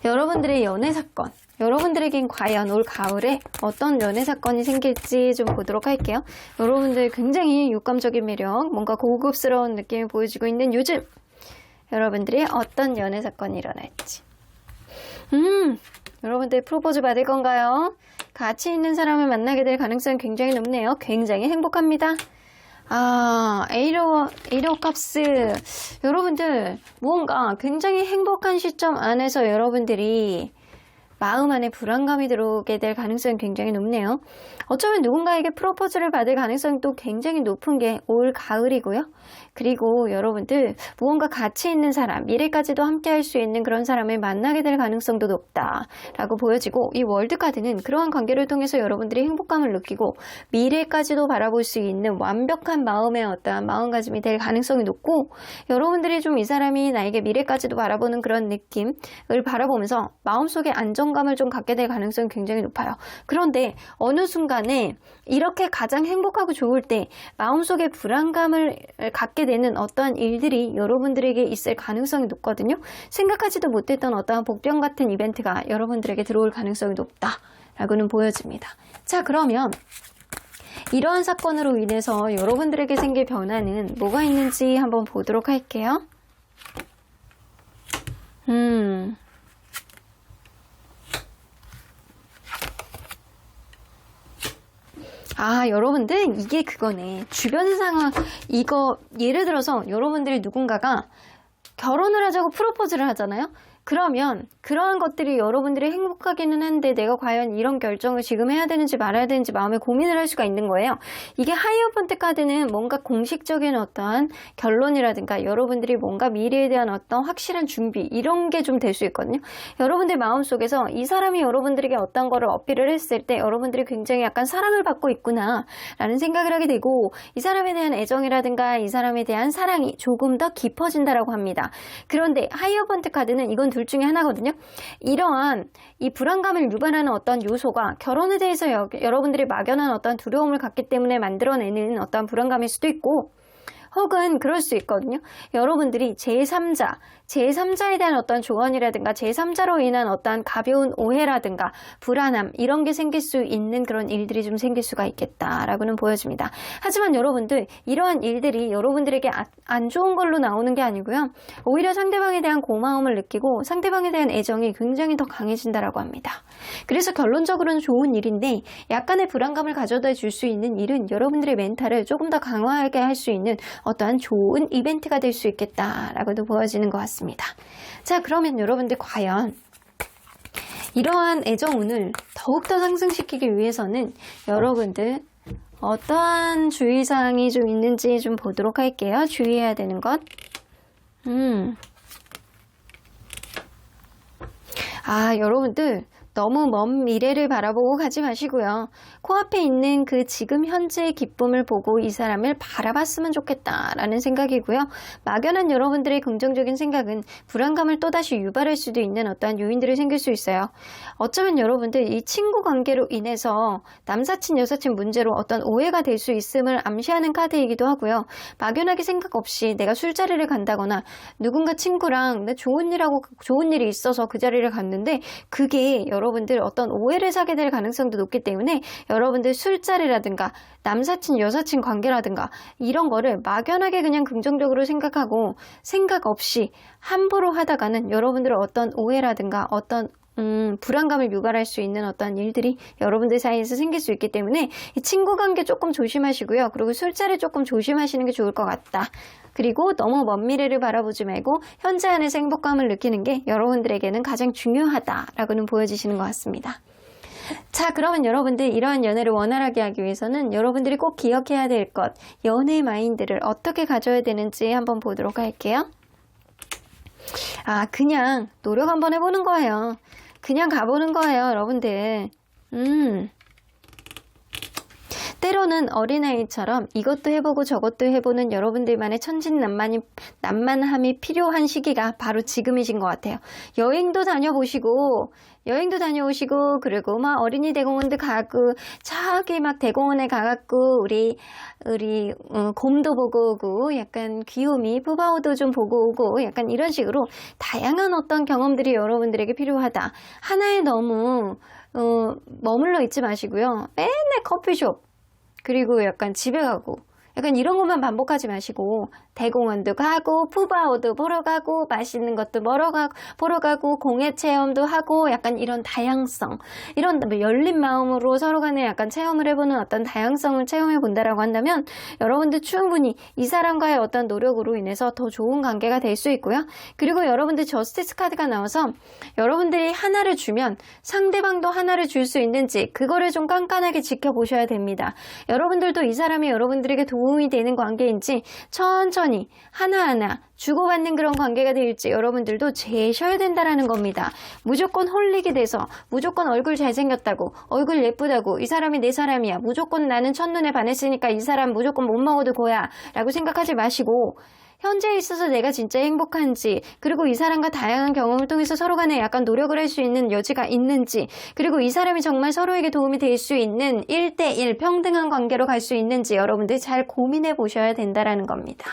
여러분들의 연애 사건, 여러분들에겐 과연 올 가을에 어떤 연애 사건이 생길지 좀 보도록 할게요. 여러분들 굉장히 육감적인 매력, 뭔가 고급스러운 느낌을 보여주고 있는 요즘, 여러분들의 어떤 연애 사건이 일어날지. 여러분들 프로포즈 받을 건가요? 가치 있는 사람을 만나게 될 가능성이 굉장히 높네요. 굉장히 행복합니다. 에이로 값스. 여러분들, 무언가 굉장히 행복한 시점 안에서 여러분들이 마음 안에 불안감이 들어오게 될 가능성이 굉장히 높네요. 어쩌면 누군가에게 프로포즈를 받을 가능성도 굉장히 높은 게 올 가을이고요. 그리고 여러분들 무언가 가치 있는 사람, 미래까지도 함께 할 수 있는 그런 사람을 만나게 될 가능성도 높다라고 보여지고, 이 월드카드는 그러한 관계를 통해서 여러분들이 행복감을 느끼고 미래까지도 바라볼 수 있는 완벽한 마음의 어떠한 마음가짐이 될 가능성이 높고, 여러분들이 좀 이 사람이 나에게 미래까지도 바라보는 그런 느낌을 바라보면서 마음속에 안정감을 좀 갖게 될 가능성이 굉장히 높아요. 그런데 어느 순간에 이렇게 가장 행복하고 좋을 때 마음속에 불안감을 갖게 되는 어떠한 일들이 여러분들에게 있을 가능성이 높거든요. 생각하지도 못했던 어떠한 복병 같은 이벤트가 여러분들에게 들어올 가능성이 높다라고는 보여집니다. 자, 그러면 이러한 사건으로 인해서 여러분들에게 생길 변화는 뭐가 있는지 한번 보도록 할게요. 여러분들 이게 그거네. 주변 상황, 이거 예를 들어서 여러분들이 누군가가 결혼을 하자고 프로포즈를 하잖아요. 그러면 그러한 것들이 여러분들이 행복하기는 한데 내가 과연 이런 결정을 지금 해야 되는지 말아야 되는지 마음에 고민을 할 수가 있는 거예요. 이게 하이어펀트 카드는 뭔가 공식적인 어떠한 결론이라든가 여러분들이 뭔가 미래에 대한 어떤 확실한 준비, 이런 게 좀 될 수 있거든요. 여러분들 마음속에서 이 사람이 여러분들에게 어떤 거를 어필을 했을 때 여러분들이 굉장히 약간 사랑을 받고 있구나 라는 생각을 하게 되고, 이 사람에 대한 애정이라든가 이 사람에 대한 사랑이 조금 더 깊어진다라고 합니다. 그런데 하이어펀트 카드는 이건 둘 중에 하나거든요. 이러한 이 불안감을 유발하는 어떤 요소가 결혼에 대해서 여러분들이 막연한 어떤 두려움을 갖기 때문에 만들어내는 어떤 불안감일 수도 있고, 혹은 그럴 수 있거든요. 여러분들이 제3자에 대한 어떤 조언이라든가 제3자로 인한 어떤 가벼운 오해라든가 불안함, 이런 게 생길 수 있는 그런 일들이 좀 생길 수가 있겠다라고는 보여집니다. 하지만 여러분들 이러한 일들이 여러분들에게 안 좋은 걸로 나오는 게 아니고요. 오히려 상대방에 대한 고마움을 느끼고 상대방에 대한 애정이 굉장히 더 강해진다라고 합니다. 그래서 결론적으로는 좋은 일인데, 약간의 불안감을 가져다 줄 수 있는 일은 여러분들의 멘탈을 조금 더 강화하게 할 수 있는 어떠한 좋은 이벤트가 될 수 있겠다라고도 보여지는 것 같습니다. 자, 그러면 여러분들 과연 이러한 애정운을 더욱더 상승시키기 위해서는 여러분들 어떠한 주의사항이 좀 있는지 좀 보도록 할게요. 주의해야 되는 것. 여러분들 너무 먼 미래를 바라보고 가지 마시고요. 코앞에 있는 그 지금 현재의 기쁨을 보고 이 사람을 바라봤으면 좋겠다라는 생각이고요. 막연한 여러분들의 긍정적인 생각은 불안감을 또다시 유발할 수도 있는 어떠한 요인들이 생길 수 있어요. 어쩌면 여러분들 이 친구 관계로 인해서 남사친, 여사친 문제로 어떤 오해가 될 수 있음을 암시하는 카드이기도 하고요. 막연하게 생각 없이 내가 술자리를 간다거나 누군가 친구랑 좋은 일이 있어서 그 자리를 갔는데 그게 여러분들 어떤 오해를 사게 될 가능성도 높기 때문에 여러분들 술자리라든가 남사친, 여사친 관계라든가 이런 거를 막연하게 그냥 긍정적으로 생각하고 생각 없이 함부로 하다가는 여러분들의 어떤 오해라든가 어떤 불안감을 유발할 수 있는 어떤 일들이 여러분들 사이에서 생길 수 있기 때문에 이 친구 관계 조금 조심하시고요. 그리고 술자리 조금 조심하시는 게 좋을 것 같다. 그리고 너무 먼 미래를 바라보지 말고 현재 안에서 행복감을 느끼는 게 여러분들에게는 가장 중요하다라고는 보여지시는 것 같습니다. 자, 그러면 여러분들 이러한 연애를 원활하게 하기 위해서는 여러분들이 꼭 기억해야 될 것, 연애 마인드를 어떻게 가져야 되는지 한번 보도록 할게요. 그냥 노력 한번 해보는 거예요. 그냥 가보는 거예요, 여러분들. 때로는 어린아이처럼 이것도 해보고 저것도 해보는 여러분들만의 천진난만함이 필요한 시기가 바로 지금이신 것 같아요. 여행도 다녀오시고 그리고 막 어린이 대공원도 가고 저기 막 대공원에 가갖고 우리 곰도 보고 오고 약간 귀요미 푸바오도 좀 보고 오고 약간 이런 식으로 다양한 어떤 경험들이 여러분들에게 필요하다. 하나에 너무 머물러 있지 마시고요. 맨날 커피숍 그리고 약간 집에 가고 약간 이런 것만 반복하지 마시고 대공원도 가고 푸바오도 보러 가고 맛있는 것도 보러 가고 공예 체험도 하고 약간 이런 다양성, 이런 열린 마음으로 서로 간에 약간 체험을 해보는 어떤 다양성을 체험해 본다라고 한다면 여러분들 충분히 이 사람과의 어떤 노력으로 인해서 더 좋은 관계가 될 수 있고요. 그리고 여러분들 저스티스 카드가 나와서 여러분들이 하나를 주면 상대방도 하나를 줄 수 있는지 그거를 좀 깐깐하게 지켜보셔야 됩니다. 여러분들도 이 사람이 여러분들에게 도움이 되는 관계인지 천천히 하나하나 주고받는 그런 관계가 될지 여러분들도 재셔야 된다라는 겁니다. 무조건 홀릭이 돼서 무조건 얼굴 잘생겼다고 얼굴 예쁘다고 이 사람이 내 사람이야 무조건 나는 첫눈에 반했으니까 이 사람 무조건 못 먹어도 고야 라고 생각하지 마시고 현재에 있어서 내가 진짜 행복한지 그리고 이 사람과 다양한 경험을 통해서 서로 간에 약간 노력을 할 수 있는 여지가 있는지 그리고 이 사람이 정말 서로에게 도움이 될 수 있는 1대1 평등한 관계로 갈 수 있는지 여러분들 잘 고민해 보셔야 된다라는 겁니다.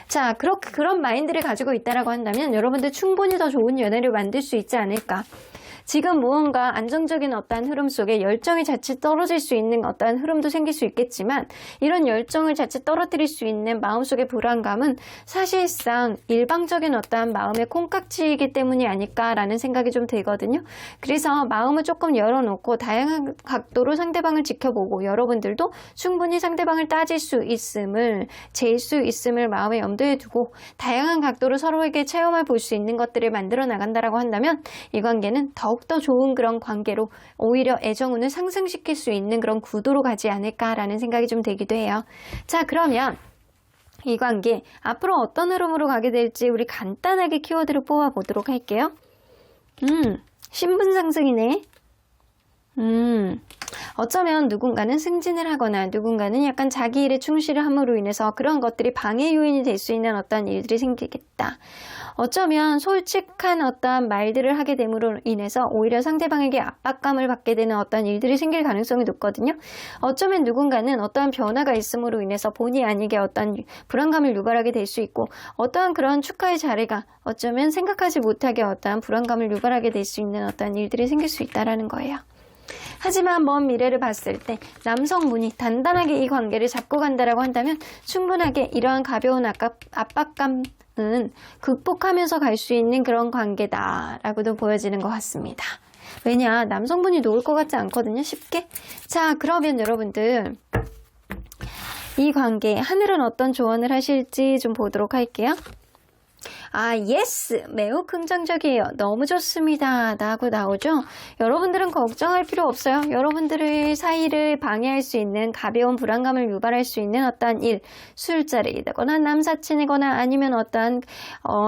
자, 그런 마인드를 가지고 있다라고 한다면 여러분들 충분히 더 좋은 연애를 만들 수 있지 않을까. 지금 무언가 안정적인 어떠한 흐름 속에 열정이 자칫 떨어질 수 있는 어떠한 흐름도 생길 수 있겠지만 이런 열정을 자칫 떨어뜨릴 수 있는 마음속의 불안감은 사실상 일방적인 어떠한 마음의 콩깍지이기 때문이 아닐까라는 생각이 좀 들거든요. 그래서 마음을 조금 열어놓고 다양한 각도로 상대방을 지켜보고 여러분들도 충분히 상대방을 따질 수 있음을 잴 수 있음을 마음에 염두에 두고 다양한 각도로 서로에게 체험해 볼 수 있는 것들을 만들어 나간다라고 한다면 이 관계는 더욱더 좋은 그런 관계로 오히려 애정운을 상승시킬 수 있는 그런 구도로 가지 않을까라는 생각이 좀 되기도 해요. 자, 그러면 이 관계 앞으로 어떤 흐름으로 가게 될지 우리 간단하게 키워드를 뽑아보도록 할게요. 신분 상승이네. 어쩌면 누군가는 승진을 하거나 누군가는 약간 자기 일에 충실을 함으로 인해서 그런 것들이 방해 요인이 될 수 있는 어떤 일들이 생기겠다. 어쩌면 솔직한 어떤 말들을 하게 됨으로 인해서 오히려 상대방에게 압박감을 받게 되는 어떤 일들이 생길 가능성이 높거든요. 어쩌면 누군가는 어떠한 변화가 있음으로 인해서 본의 아니게 어떤 불안감을 유발하게 될 수 있고 어떠한 그런 축하의 자리가 어쩌면 생각하지 못하게 어떠한 불안감을 유발하게 될 수 있는 어떤 일들이 생길 수 있다는 거예요. 하지만 먼 미래를 봤을 때 남성분이 단단하게 이 관계를 잡고 간다라고 한다면 충분하게 이러한 가벼운 압박감은 극복하면서 갈 수 있는 그런 관계다라고도 보여지는 것 같습니다. 왜냐, 남성분이 놓을 것 같지 않거든요, 쉽게. 자, 그러면 여러분들 이 관계 하늘은 어떤 조언을 하실지 좀 보도록 할게요. 예스! 매우 긍정적이에요. 너무 좋습니다. 라고 나오죠? 여러분들은 걱정할 필요 없어요. 여러분들의 사이를 방해할 수 있는 가벼운 불안감을 유발할 수 있는 어떠한 일, 술자리이거나 남사친이거나 아니면 어떠한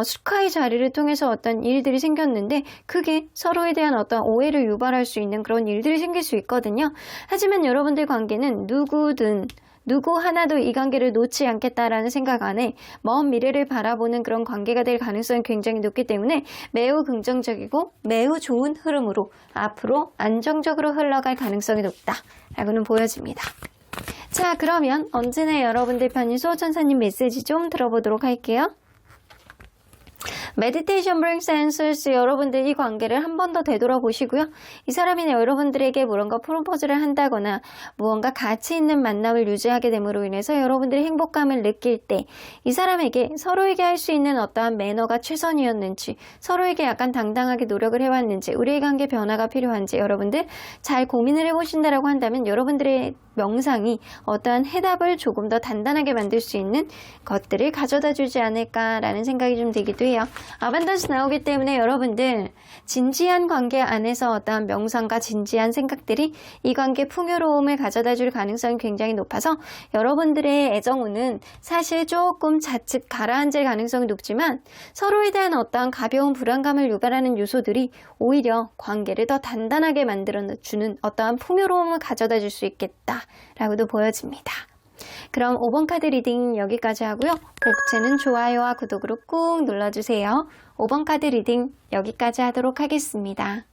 축하의 자리를 통해서 어떤 일들이 생겼는데 그게 서로에 대한 어떤 오해를 유발할 수 있는 그런 일들이 생길 수 있거든요. 하지만 여러분들 관계는 누구 하나도 이 관계를 놓지 않겠다라는 생각 안에 먼 미래를 바라보는 그런 관계가 될 가능성이 굉장히 높기 때문에 매우 긍정적이고 매우 좋은 흐름으로 앞으로 안정적으로 흘러갈 가능성이 높다라고는 보여집니다. 자, 그러면 언제나 여러분들 편인 수호천사님 메시지 좀 들어보도록 할게요. 메디테이션 brings answers. 여러분들 이 관계를 한 번 더 되돌아보시고요. 이 사람이 여러분들에게 무언가 프로포즈를 한다거나 무언가 가치 있는 만남을 유지하게 됨으로 인해서 여러분들이 행복감을 느낄 때 이 사람에게 서로에게 할 수 있는 어떠한 매너가 최선이었는지 서로에게 약간 당당하게 노력을 해왔는지 우리의 관계 변화가 필요한지 여러분들 잘 고민을 해보신다라고 한다면 여러분들의 명상이 어떠한 해답을 조금 더 단단하게 만들 수 있는 것들을 가져다 주지 않을까라는 생각이 좀 들기도 해요. 아반던스 나오기 때문에 여러분들 진지한 관계 안에서 어떠한 명상과 진지한 생각들이 이 관계 풍요로움을 가져다 줄 가능성이 굉장히 높아서 여러분들의 애정운은 사실 조금 자칫 가라앉을 가능성이 높지만 서로에 대한 어떠한 가벼운 불안감을 유발하는 요소들이 오히려 관계를 더 단단하게 만들어주는 어떠한 풍요로움을 가져다 줄 수 있겠다라고도 보여집니다. 그럼 5번 카드 리딩 여기까지 하고요. 복채는 좋아요와 구독으로 꾹 눌러주세요. 5번 카드 리딩 여기까지 하도록 하겠습니다.